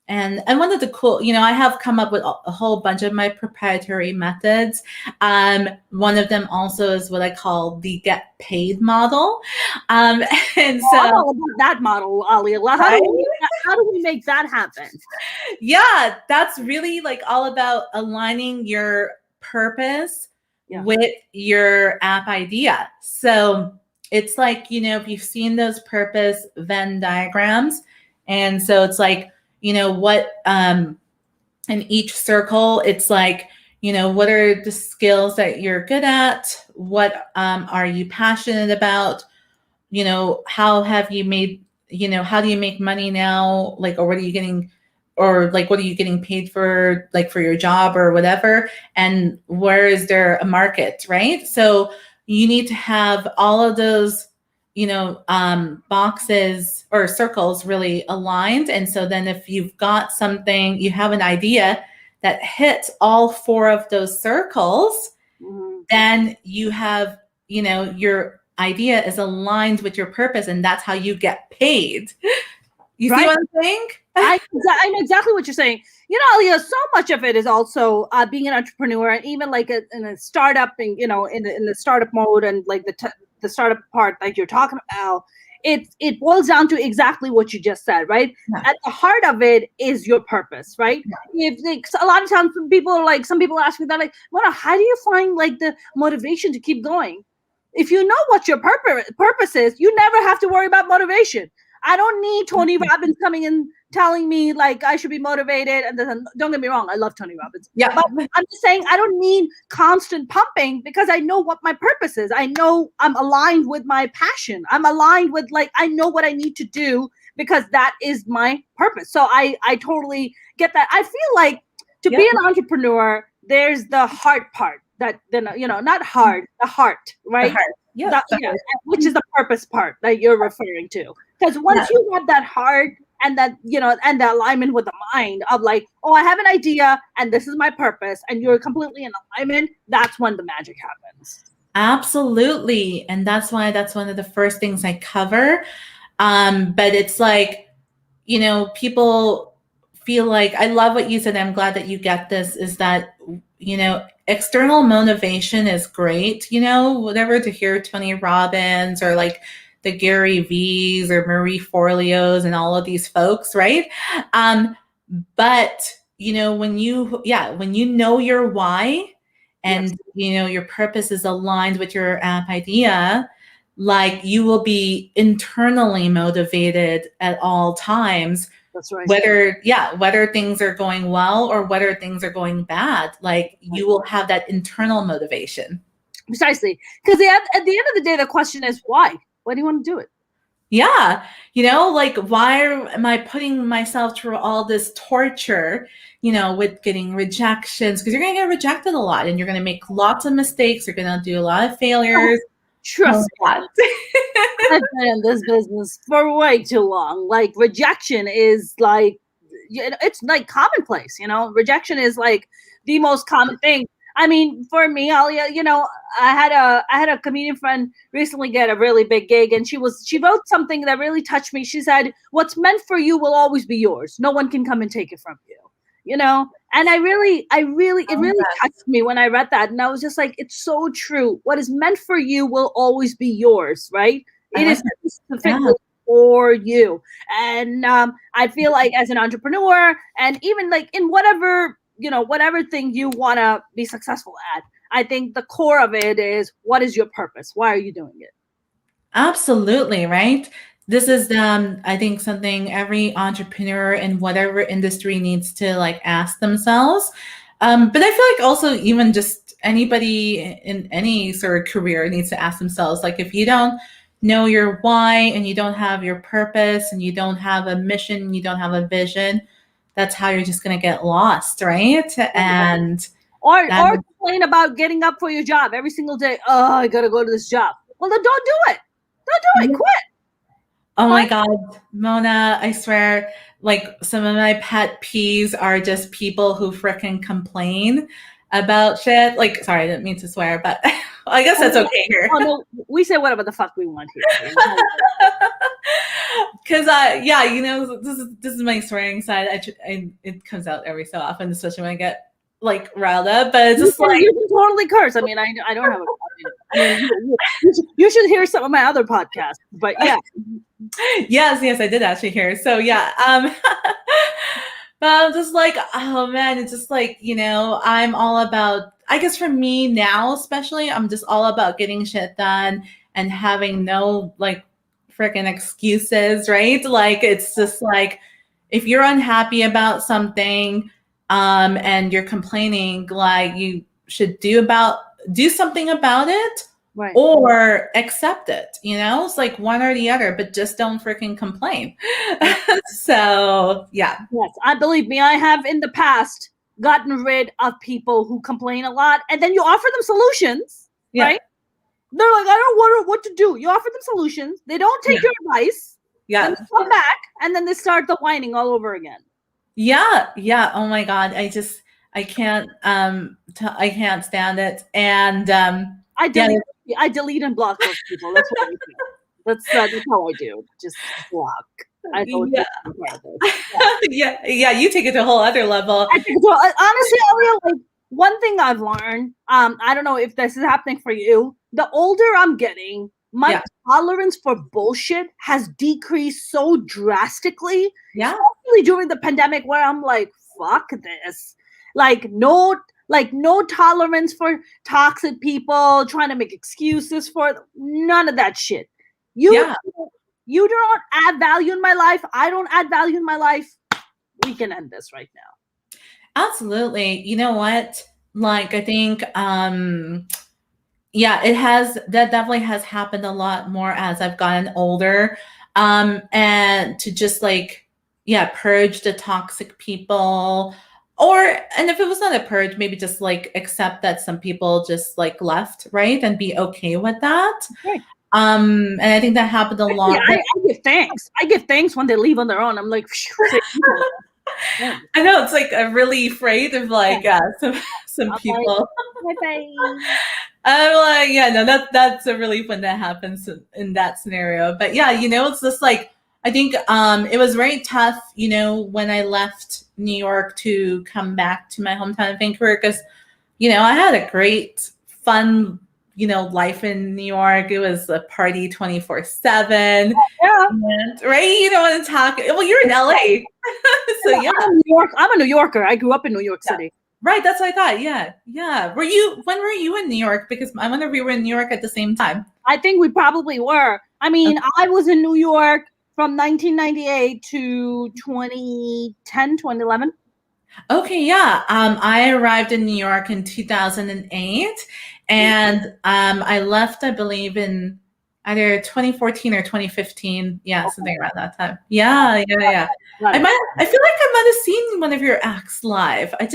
And one of the cool, I have come up with a whole bunch of my proprietary methods. One of them also is what I call the get paid model. And so I know about that model, Aliya. How do we make that happen? Yeah, that's really like all about aligning your purpose with your app idea. So it's like, if you've seen those purpose Venn diagrams, and so it's like, what in each circle, it's like, what are the skills that you're good at? What are you passionate about? How have you made, how do you make money now? Like, or what are you getting, or like, what are you getting paid for, like for your job or whatever? And where is there a market, right? So you need to have all of those, boxes or circles really aligned. And so then if you've got something, you have an idea that hits all 4 of those circles, then you have, your idea is aligned with your purpose, and that's how you get paid. You see what I'm saying? I know exactly what you're saying. Aliya, so much of it is also being an entrepreneur, and even like in a startup, and in the startup mode, and like the startup part like you're talking about, it boils down to exactly what you just said, right? At the heart of it is your purpose, right? If a lot of times some people ask me that, like, well, how do you find like the motivation to keep going? If you know what your purpose is, you never have to worry about motivation. I don't need Tony Robbins coming in telling me like I should be motivated. And then, don't get me wrong, I love Tony Robbins. Yeah. But I'm just saying I don't need constant pumping because I know what my purpose is. I know I'm aligned with my passion. I'm aligned with like I know what I need to do because that is my purpose. So I totally get that. I feel like to be an entrepreneur, there's the hard part that then not hard, the heart, right? The heart. Yeah, which is the purpose part that you're referring to. Because once you have that heart and that, and the alignment with the mind of like, oh, I have an idea and this is my purpose, and you're completely in alignment, that's when the magic happens. Absolutely. And that's why that's one of the first things I cover. But it's like, people feel like, I love what you said. I'm glad that you get this, is that, external motivation is great, whatever, to hear Tony Robbins or like the Gary V's or Marie Forleo's and all of these folks, right? But when you know your why and your purpose is aligned with your app idea, like you will be internally motivated at all times. That's right. Whether things are going well or whether things are going bad, like you will have that internal motivation. Precisely. Because at the end of the day, the question is why? Why do you want to do it? Yeah. Like, why am I putting myself through all this torture, with getting rejections? Because you're going to get rejected a lot and you're going to make lots of mistakes. You're going to do a lot of failures. Trust me. I've been in this business for way too long. Like, rejection is like, it's like commonplace, rejection is like the most common thing. I mean, for me, Aliya, I had a comedian friend recently get a really big gig, and she wrote something that really touched me. She said, "What's meant for you will always be yours. No one can come and take it from you." And it really touched me when I read that, and I was just like, it's so true. What is meant for you will always be yours, right? It is specifically for you. And I feel like as an entrepreneur, and even like in whatever thing you want to be successful at, I think the core of it is, what is your purpose? Why are you doing it? Absolutely, right? This is, I think, something every entrepreneur in whatever industry needs to like ask themselves. But I feel like also even just anybody in any sort of career needs to ask themselves, like, if you don't know your why and you don't have your purpose and you don't have a mission, you don't have a vision, that's how you're just going to get lost, right? And or complain about getting up for your job every single day. Oh, I got to go to this job. Well, then don't do it. Don't do it. Quit. Oh my God, Mona, I swear, like some of my pet peeves are just people who frickin' complain about shit. Like, sorry, I didn't mean to swear, but I guess that's okay here. Oh, no, we say whatever the fuck we want here. Because, this is my swearing side. It comes out every so often, especially when I get like riled up. But it's just like, you can totally curse. I mean, I don't have a problem. I mean, you should hear some of my other podcasts. But yeah. Yes, I did actually hear. So yeah. But I'm just like, oh man, it's just like, I'm all about, I guess for me now, especially, I'm just all about getting shit done and having no like freaking excuses, right? Like, it's just like, if you're unhappy about something, and you're complaining, like, you should do something about it, right, or accept it. It's like one or the other, but just don't freaking complain. So yeah. Yes, I believe me, I have in the past gotten rid of people who complain a lot, and then you offer them solutions, right? They're like, I don't know what to do. You offer them solutions. They don't take your advice. Yeah. Then they come back, and then they start the whining all over again. Yeah. Oh my God. I can't stand it. And I delete and block those people. That's what I do. That's how I do. Just block. I don't you take it to a whole other level. Honestly, Aliya, like, one thing I've learned, I don't know if this is happening for you. The older I'm getting, my tolerance for bullshit has decreased so drastically. Yeah. Especially during the pandemic, where I'm like, fuck this. Like, no tolerance for toxic people trying to make excuses for none of that shit. You do not add value in my life. I don't add value in my life. We can end this right now. Absolutely. You know what? Like, I think, yeah, that definitely has happened a lot more as I've gotten older. And to just like, yeah, purge the toxic people, and if it was not a purge, maybe just like accept that some people just like left, right? And be okay with that. Right. And I think that happened a lot. I give thanks. I give thanks when they leave on their own. I'm like, I know, it's like I'm really afraid of like some people. Like, bye-bye. I'm like, yeah, no, that's a relief when that happens in that scenario. But yeah, it's just like, I think it was very tough, when I left New York to come back to my hometown of Vancouver, because, I had a great, fun, life in New York. It was a party 24/7. Yeah. And, right? You don't want to talk. Well, you're in LA. So yeah. I'm a New Yorker. I grew up in New York City. Right, that's what I thought. Yeah. When were you in New York? Because I wonder if we were in New York at the same time. I think we probably were. I mean, okay. I was in New York from 1998 to 2010, 2011. Okay, yeah. I arrived in New York in 2008, and I left, I believe, in either 2014 or 2015. Yeah, something around that time. Yeah. I feel like I might have seen one of your acts live. I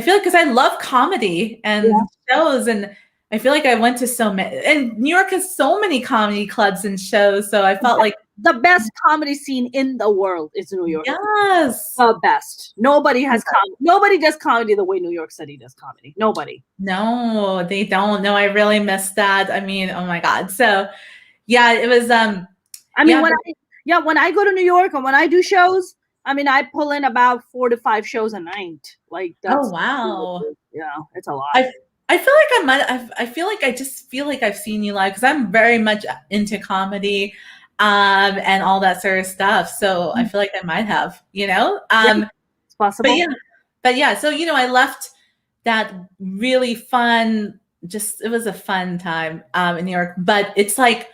feel like, because I love comedy and shows, and I feel like I went to so many, and New York has so many comedy clubs and shows, so I felt like the best comedy scene in the world is New York. Yes. The best. Nobody does comedy the way New York City does comedy. Nobody. No, they don't. No, I really missed that. I mean, oh my God. So yeah, it was when I go to New York and when I do shows, I mean, I pull in about 4 to 5 shows a night. Like, that's, oh wow, it's a lot. I feel like I feel like I just feel like I've seen you live, because I'm very much into comedy, and all that sort of stuff. So I feel like I might have, it's possible. But yeah. So I left that really fun. It was a fun time in New York. But it's like,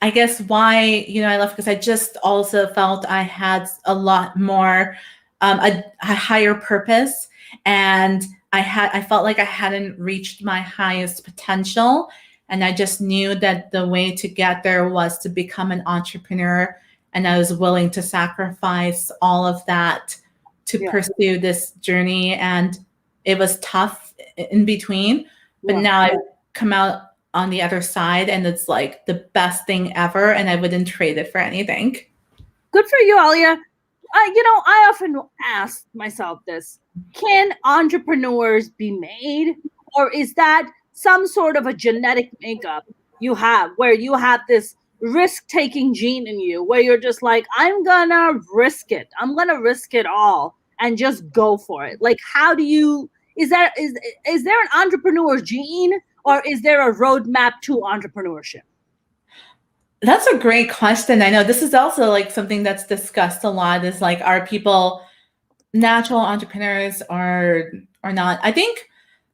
I guess why, I left, because I just also felt I had a lot more, a higher purpose, and I felt like I hadn't reached my highest potential. And I just knew that the way to get there was to become an entrepreneur. And I was willing to sacrifice all of that to pursue this journey. And it was tough in between, but now I've come out on the other side, and it's like the best thing ever, and I wouldn't trade it for anything. Good for you, Aliya. I often ask myself this: can entrepreneurs be made, or is that some sort of a genetic makeup you have, where you have this risk-taking gene in you, where you're just like, I'm gonna risk it. I'm gonna risk it all and just go for it. Like, how do you? Is there an entrepreneur gene? Or is there a roadmap to entrepreneurship? That's a great question. I know this is also like something that's discussed a lot, is like, are people natural entrepreneurs or not? I think,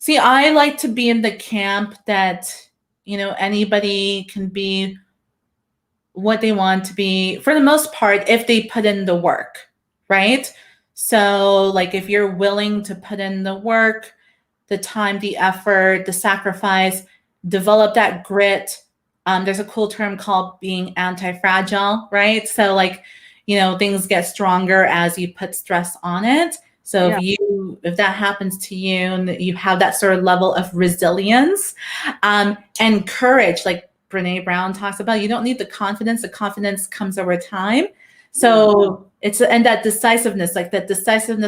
I like to be in the camp that, anybody can be what they want to be for the most part, if they put in the work, right? So like, if you're willing to put in the work, the time, the effort, the sacrifice, develop that grit. There's a cool term called being anti-fragile, right? So like, things get stronger as you put stress on it. So if that happens to you, and you have that sort of level of resilience, and courage, like Brene Brown talks about, you don't need the confidence. The confidence comes over time. So and that decisiveness,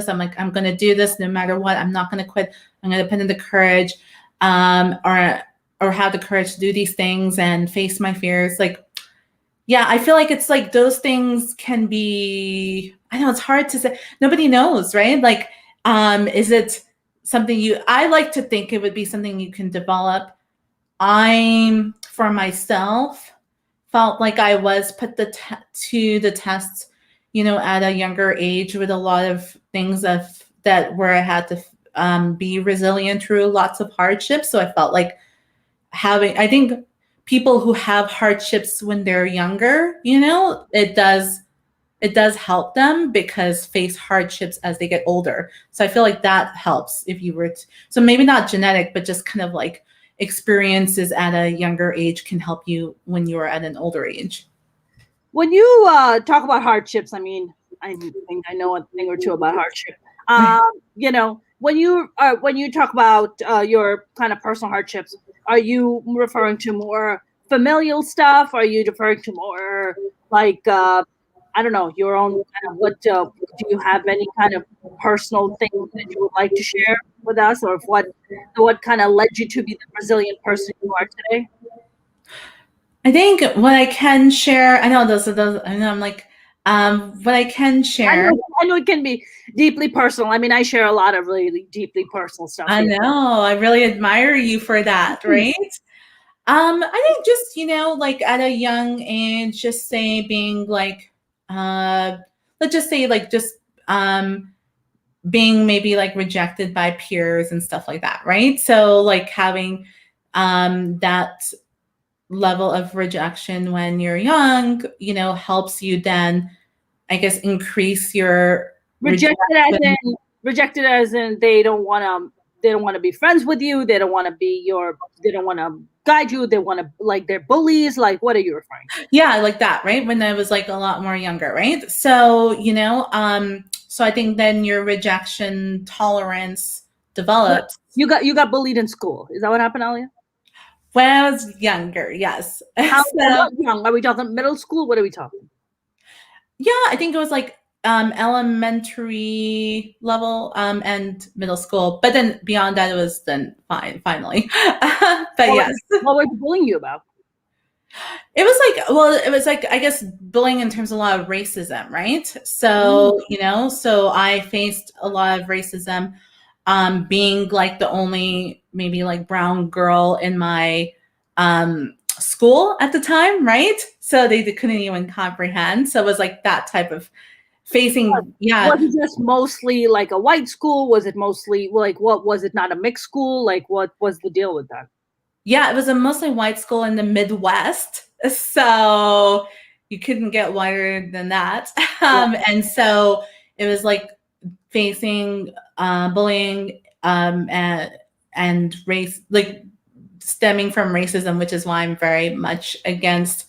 I'm like, I'm going to do this no matter what. I'm not going to quit. I'm going to put in the courage, or have the courage to do these things and face my fears. Like, yeah, I feel like it's like those things can be, I know it's hard to say. Nobody knows, right? Like, is it something I like to think it would be something you can develop. For myself, felt like I was put to the test, at a younger age, with a lot of things where I had to be resilient through lots of hardships. So I felt like I think people who have hardships when they're younger, it does help them because face hardships as they get older. So I feel like that helps if you were so maybe not genetic, but just kind of like experiences at a younger age can help you when you are at an older age. When you talk about hardships, I mean, I think I know a thing or two about hardship. When you talk about your kind of personal hardships, are you referring to more familial stuff? Are you referring to more like I don't know, your own kind of what? Do you have any kind of personal thing that you would like to share with us, or what kind of led you to be the resilient person you are today? I think what I can share, I know I know I'm like, what I can share. I know it can be deeply personal. I mean, I share a lot of really deeply personal stuff. I know, I really admire you for that, right? I think just, like at a young age, just say being like, let's just say like just being maybe like rejected by peers and stuff like that, right? So like having that level of rejection when you're young, helps you then, I guess, increase your rejected as in they don't want to be friends with you. They don't want to guide you. They want to, like, they're bullies. Like, what are you referring to? Yeah, like that, right? When I was like a lot more younger, right? So, so I think then your rejection tolerance develops. You got bullied in school. Is that what happened, Aliya? When I was younger, yes. How young? Are we talking middle school? What are we talking? Yeah, I think it was like elementary level and middle school. But then beyond that, it was then fine, finally. But yes. What were they bullying you about? It was like, I guess, bullying in terms of a lot of racism, right? So, so I faced a lot of racism, being like the only maybe like brown girl in my school at the time, right? So they couldn't even comprehend. So it was like that type of facing. Yeah. Was it just mostly like a white school? Was it mostly like, what was it, not a mixed school? Like, what was the deal with that? Yeah, it was a mostly white school in the Midwest. So you couldn't get whiter than that. And so it was like facing bullying and race, like stemming from racism, which is why I'm very much against,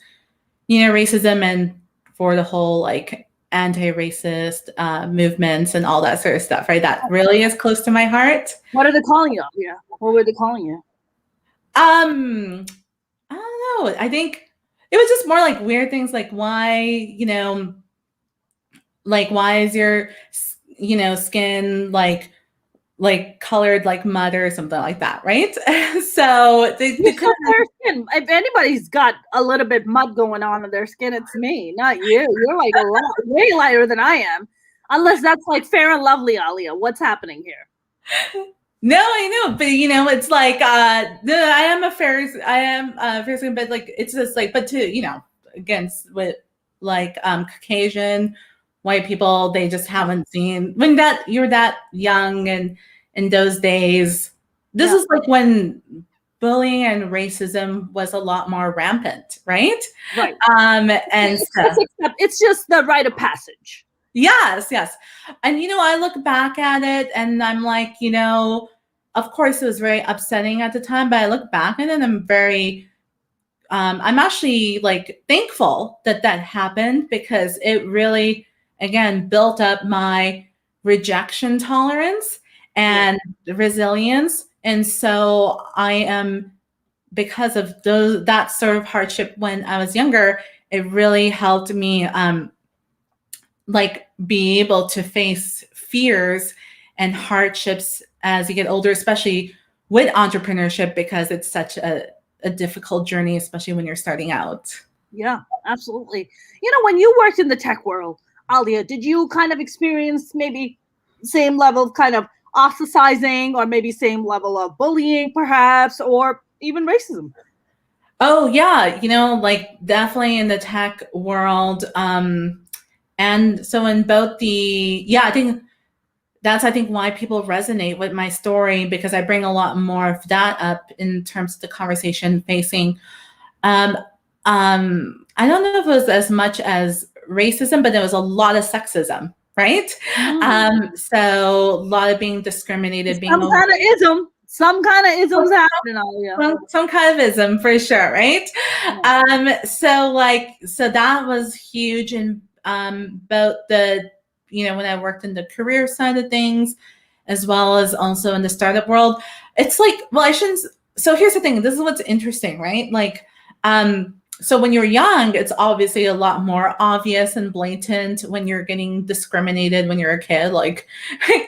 racism and for the whole like anti-racist movements and all that sort of stuff, right? That really is close to my heart. What are they calling you? Yeah. What were they calling you? I don't know. I think it was just more like weird things like why, like why is your, skin like colored like mud or something like that, right? So they their skin. If anybody's got a little bit mud going on in their skin, it's me, not you. You're like a lot way lighter than I am. Unless that's like Fair and Lovely, Aliya. What's happening here? No, I know, but it's like I am a fair skin, but like it's just like, but to against with like Caucasian white people, they just haven't seen when that you're that young, and in those days, this is like when bullying and racism was a lot more rampant, right? Right. And it's just the rite of passage. Yes. And, I look back at it and I'm like, of course it was very upsetting at the time, but I look back at it and I'm very, I'm actually like thankful that happened because it really, again, built up my rejection tolerance and resilience. And so I am, because of that sort of hardship when I was younger, it really helped me, like be able to face fears and hardships as you get older, especially with entrepreneurship, because it's such a difficult journey, especially when you're starting out. Yeah, absolutely. When you worked in the tech world, Aliya, did you kind of experience maybe same level of kind of ostracizing or maybe same level of bullying perhaps, or even racism? Oh yeah, like definitely in the tech world. And so in both I think that's why people resonate with my story, because I bring a lot more of that up in terms of the conversation facing I don't know if it was as much as racism, but there was a lot of sexism, right? So a lot of being discriminated, being some kind of ism. Some kind of isms happening, Aliya. some kind of ism for sure, right? So that was huge, and both the when I worked in the career side of things, as well as also in the startup world. It's like, well, I shouldn't. So here's the thing. This is what's interesting, right? Like, so when you're young, it's obviously a lot more obvious and blatant when you're getting discriminated when you're a kid. Like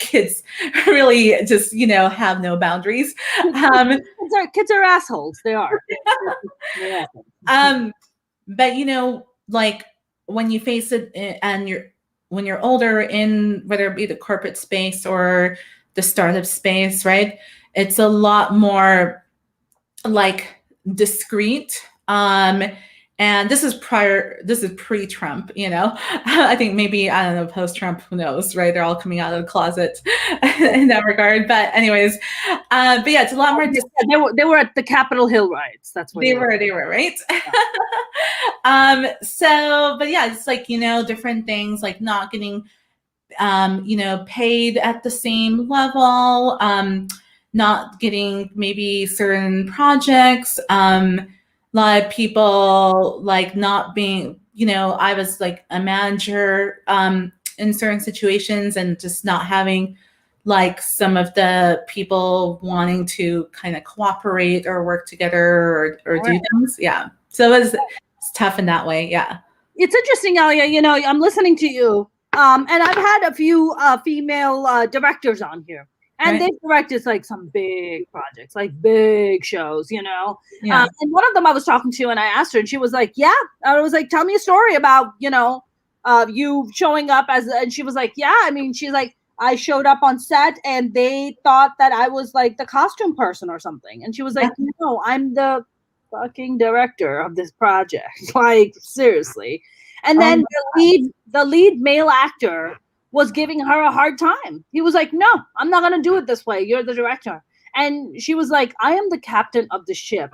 kids really just, have no boundaries. Kids are assholes. They are. They're assholes. But like when you face it and when you're older in whether it be the corporate space or the startup space, right? It's a lot more like discreet. And this is pre-Trump, I think maybe, I don't know, post-Trump, who knows, right? They're all coming out of the closet in that regard. But anyways, but yeah, it's a lot more. They were at the Capitol Hill riots. That's what they were, right? So, but yeah, it's like, different things like not getting, paid at the same level, not getting maybe certain projects, a lot of people like not being, I was like a manager in certain situations and just not having like some of the people wanting to kind of cooperate or work together or do things. Yeah. So it's tough in that way. Yeah. It's interesting, Aliya, I'm listening to you. And I've had a few female directors on here. And they've directed like some big projects, like big shows, Yeah. And one of them I was talking to and I asked her and she was like, yeah. I was like, tell me a story about, you showing up and she was like, yeah. I mean, she's like, I showed up on set and they thought that I was like the costume person or something. And she was like, no, I'm the fucking director of this project. Like, seriously. And then the lead male actor was giving her a hard time. He was like, no, I'm not going to do it this way. You're the director. And she was like, I am the captain of the ship,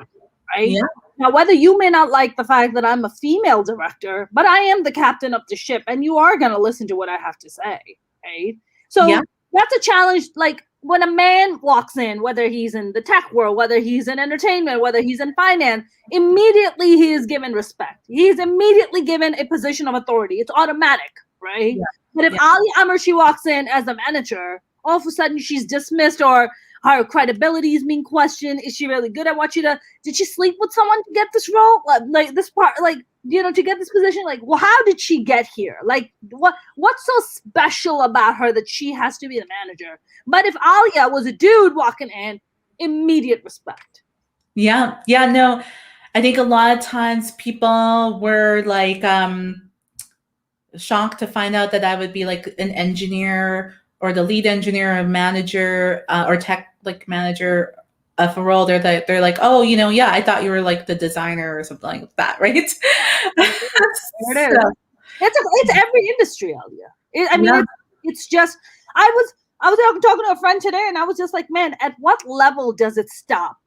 right? Yeah. Now, whether you may not like the fact that I'm a female director, but I am the captain of the ship and you are going to listen to what I have to say, right? So that's a challenge. Like when a man walks in, whether he's in the tech world, whether he's in entertainment, whether he's in finance, immediately he is given respect. He's immediately given a position of authority. It's automatic, right? Yeah. But if Aliya Amershi walks in as a manager, all of a sudden she's dismissed or her credibility is being questioned. Is she really good at what she does? Did she sleep with someone to get this role? Like this part, like, to get this position? Like, well, how did she get here? Like, what's so special about her that she has to be the manager? But if Aliya was a dude walking in, immediate respect. Yeah. Yeah, no, I think a lot of times people were like, shocked to find out that I would be like an engineer or the lead engineer or manager or tech like manager of a role. They're like, oh, I thought you were like the designer or something like that, right? It is. It's every industry, Aliya. It's just I was talking to a friend today and I was just like, man, at what level does it stop?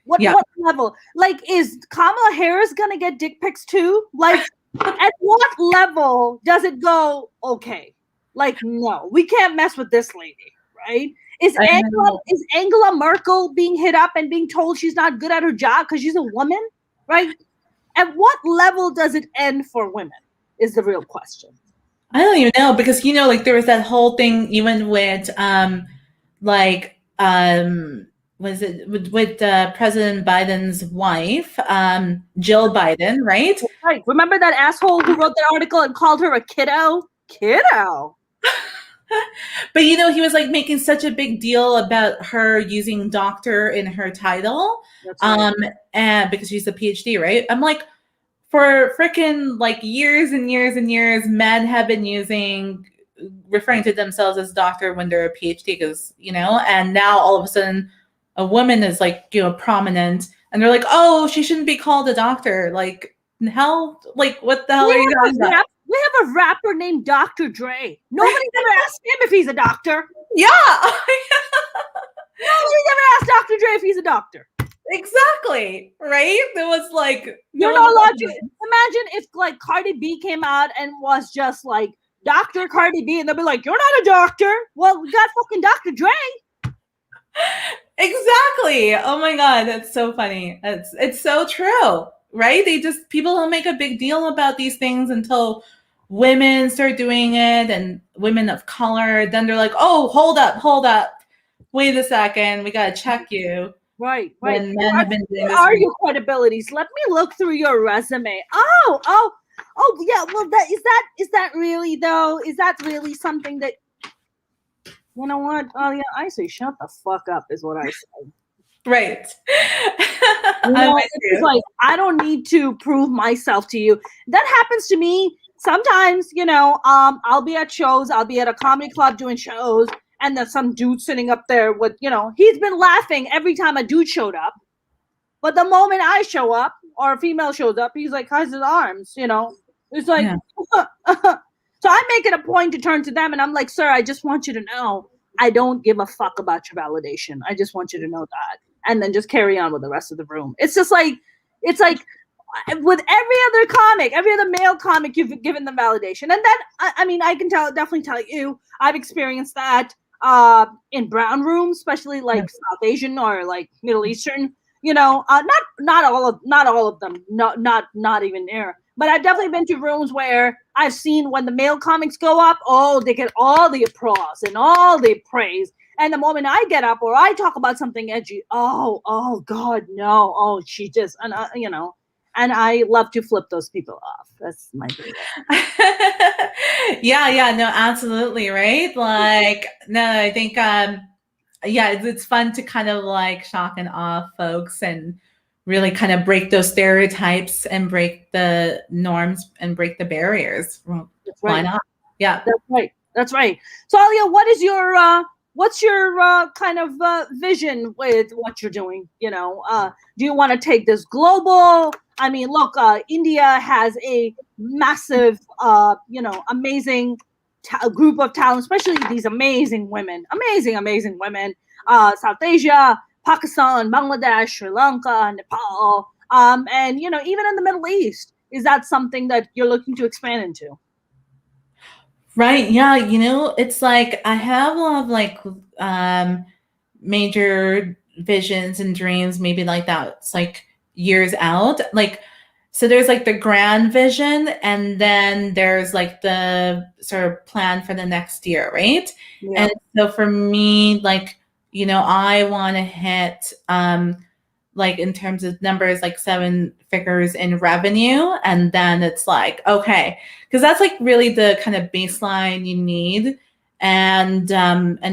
What level? Like, is Kamala Harris gonna get dick pics too? Like, at what level does it go, okay, like, no, we can't mess with this lady, right? Is Angela Merkel being hit up and being told she's not good at her job because she's a woman, right? At what level does it end for women is the real question. I don't even know because, like there was that whole thing even with was it with President Biden's wife, Jill Biden, right? Right. Remember that asshole who wrote that article and called her a kiddo? Kiddo. But he was like making such a big deal about her using doctor in her title, and because she's a PhD, right? I'm like, for freaking like years and years and years, men have been referring to themselves as doctor when they're a PhD, because and now all of a sudden a woman is like, prominent and they're like, oh, she shouldn't be called a doctor. Like, hell, like what the hell are you talking about? We have a rapper named Dr. Dre. Nobody's ever asked him if he's a doctor. Yeah. Nobody's ever asked Dr. Dre if he's a doctor. Exactly. Right? There was like no You're one not allowed to was imagine if like Cardi B came out and was just like Dr. Cardi B, and they'll be like, "You're not a doctor." Well, we got fucking Dr. Dre. exactly. Oh my god, that's so funny. It's so true, right? People don't make a big deal about these things until women start doing it and women of color. Then they're like, "Oh, hold up, wait a second, we gotta check you." Right. When men have been doing Where this are for your credibilities? Let me look through your resume. Oh, yeah. Well, is that really though? Is that really something that you know what? Oh yeah, I say shut the fuck up is what I say. right. You I'm know, with it's you. like I don't need to prove myself to you. That happens to me sometimes. You know, I'll be at shows. I'll be at a comedy club doing shows, and there's some dude sitting up there with, he's been laughing every time a dude showed up. But the moment I show up or a female shows up, he's like, how's his arms? It's like, Yeah. so I make it a point to turn to them and I'm like, sir, I just want you to know I don't give a fuck about your validation. I just want you to know that. And then just carry on with the rest of the room. It's like with every other comic, every other male comic, you've given them validation. And then, I mean, I can definitely tell you, I've experienced that in brown rooms, especially like South Asian or like Middle Eastern. Not all of them, not even near. But I've definitely been to rooms where I've seen when the male comics go up, oh, they get all the applause and all the praise. And the moment I get up or I talk about something edgy, oh God, no, oh, she just, and I love to flip those people off. That's my favorite. Yeah, no, absolutely, right? Like, no, I think yeah, it's fun to kind of like shock and awe folks and really kind of break those stereotypes and break the norms and break the barriers. That's Why right. not? Yeah. That's right. So Aliya, what's your kind of vision with what you're doing? Do you want to take this global? I mean, look, India has a massive, amazing group of talent, especially these amazing women, amazing women. South Asia, Pakistan, Bangladesh, Sri Lanka, Nepal, and even in the Middle East. Is that something that you're looking to expand into? Right. Yeah. It's like I have a lot of like major visions and dreams, maybe like that. It's like years out. Like, so there's like the grand vision, and then there's like the sort of plan for the next year, right? Yeah. And so for me, like, I want to hit like in terms of numbers, like 7 figures in revenue. And then it's like, okay, because that's like really the kind of baseline you need. And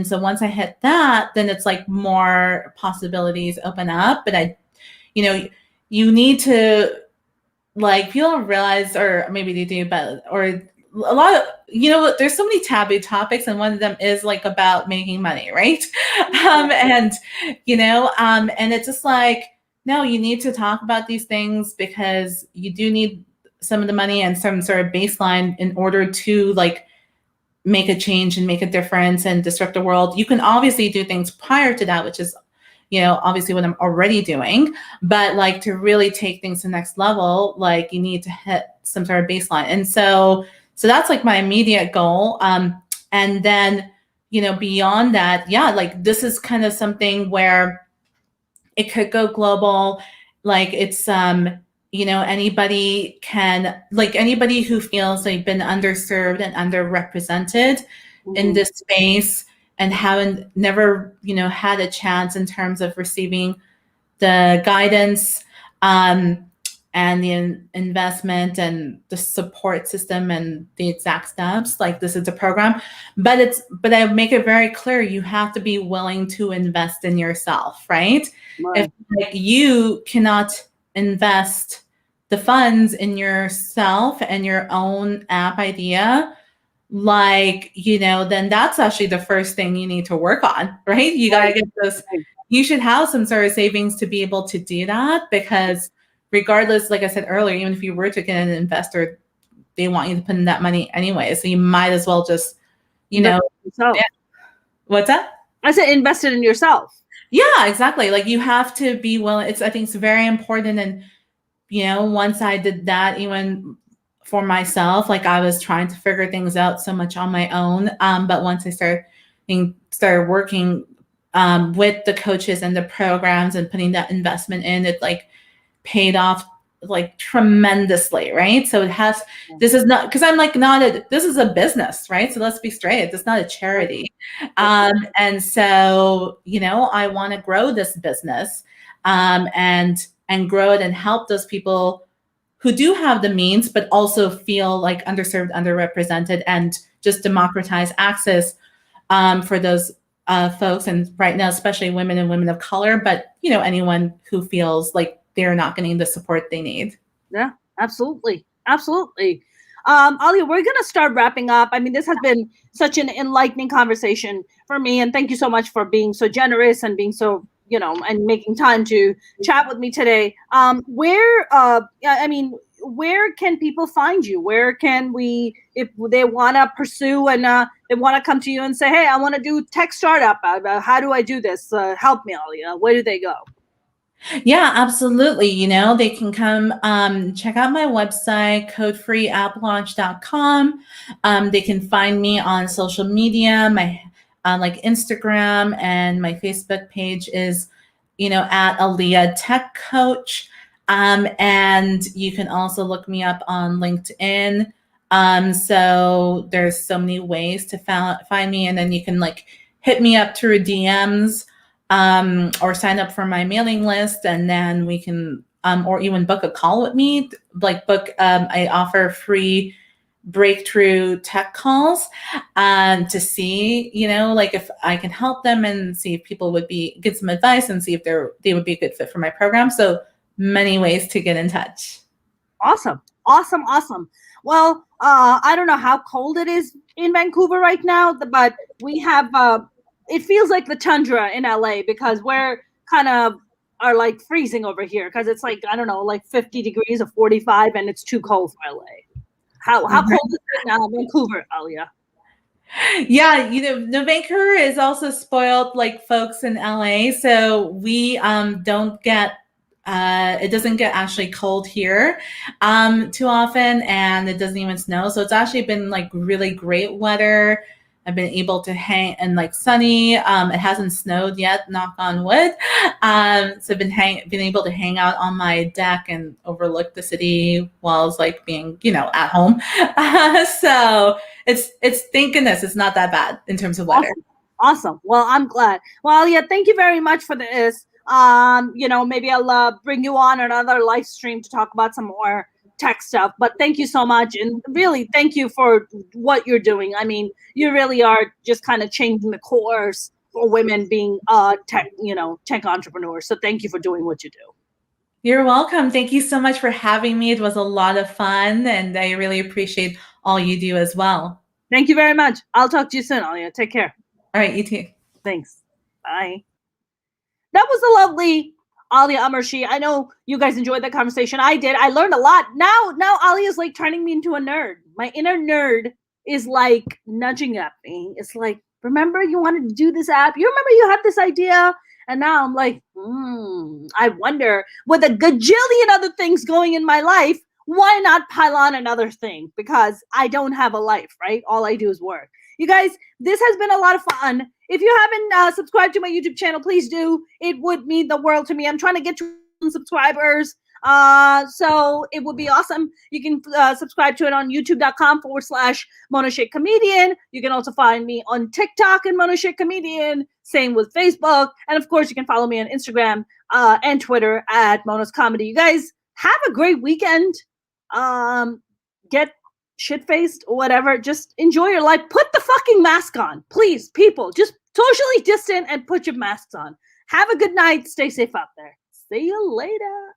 so once I hit that, then it's like more possibilities open up. But you need to, like, people don't realize, or maybe they do, but or a lot of, there's so many taboo topics, and one of them is like about making money, right? And and it's just like, no, you need to talk about these things because you do need some of the money and some sort of baseline in order to like make a change and make a difference and disrupt the world. You can obviously do things prior to that, which is obviously what I'm already doing, but like to really take things to the next level, like you need to hit some sort of baseline. And so that's like my immediate goal. And then, beyond that, yeah, like this is kind of something where it could go global. Like it's, anybody who feels they've been underserved and underrepresented in this space and haven't never had a chance in terms of receiving the guidance and the investment and the support system and the exact steps. Like this is a program, but I make it very clear you have to be willing to invest in yourself, right? If like you cannot invest the funds in yourself and your own app idea, like, then that's actually the first thing you need to work on, right? You got to get those, you should have some sort of savings to be able to do that, because regardless, like I said earlier, even if you were to get an investor, they want you to put in that money anyway. So you might as well just, Yeah. What's that? I said invested in yourself. Yeah, exactly. Like you have to be willing. I think it's very important. And, once I did that, even for myself, like I was trying to figure things out so much on my own. But once I started working with the coaches and the programs and putting that investment in, it like paid off like tremendously, right? So this is not, because I'm like this is a business, right? So let's be straight, it's not a charity. And so I want to grow this business, and grow it and help those people who do have the means but also feel like underserved, underrepresented, and just democratize access for those folks, and right now especially women and women of color, but anyone who feels like they're not getting the support they need. Yeah, absolutely. Absolutely. Aliya, we're going to start wrapping up. I mean, this has been such an enlightening conversation for me. And thank you so much for being so generous and being so, and making time to chat with me today. Where can people find you? Where can we, if they want to pursue and they want to come to you and say, hey, I want to do tech startup. How do I do this? Help me, Aliya. Where do they go? Yeah, absolutely. They can come check out my website, codefreeapplaunch.com. They can find me on social media, my like Instagram, and my Facebook page is, at Aliya Tech Coach. And you can also look me up on LinkedIn. So there's so many ways to find me, and then you can like hit me up through DMs. Or sign up for my mailing list, and then we can, or even book a call with me. I offer free breakthrough tech calls to see, like if I can help them and see if people would get some advice and see if they would be a good fit for my program. So many ways to get in touch. Awesome. Well, I don't know how cold it is in Vancouver right now, but we have, it feels like the tundra in LA because we're kind of are like freezing over here because it's like, I don't know, like 50 degrees or 45 and it's too cold for LA. How cold is it now in Vancouver, Aliya? Yeah, Vancouver is also spoiled like folks in LA. So we don't get it doesn't get actually cold here too often, and it doesn't even snow. So it's actually been like really great weather. I've been able to hang and like sunny. It hasn't snowed yet, knock on wood. So I've been able to hang out on my deck and overlook the city while it's like being, at home. So it's thank goodness it's not that bad in terms of weather. Awesome. Well, I'm glad. Well, yeah, thank you very much for this. Maybe I'll bring you on another live stream to talk about some more tech stuff, but thank you so much, and really thank you for what you're doing. I mean, you really are just kind of changing the course for women being tech entrepreneurs. So thank you for doing what you do. You're welcome. Thank you so much for having me. It was a lot of fun, and I really appreciate all you do as well. Thank you very much. I'll talk to you soon, Aliya. Take care. All right, you too. Thanks. Bye. That was the lovely Aliya Amershi. I know you guys enjoyed that conversation. I did. I learned a lot. Now Aliya is like turning me into a nerd. My inner nerd is like nudging at me. It's like, remember you wanted to do this app? You remember you had this idea? And now I'm like, I wonder, with a gajillion other things going in my life, why not pile on another thing? Because I don't have a life, right? All I do is work. You guys, this has been a lot of fun. If you haven't subscribed to my YouTube channel, please do. It would mean the world to me. I'm trying to get to subscribers. So it would be awesome. You can subscribe to it on youtube.com/MonaShakeComedian. You can also find me on TikTok and MonaShakeComedian. Same with Facebook. And of course, you can follow me on Instagram and Twitter at Mona's Comedy. You guys have a great weekend. Get shit-faced or whatever. Just enjoy your life. Put the fucking mask on. Please, people. Just socially distant and put your masks on. Have a good night. Stay safe out there. See you later.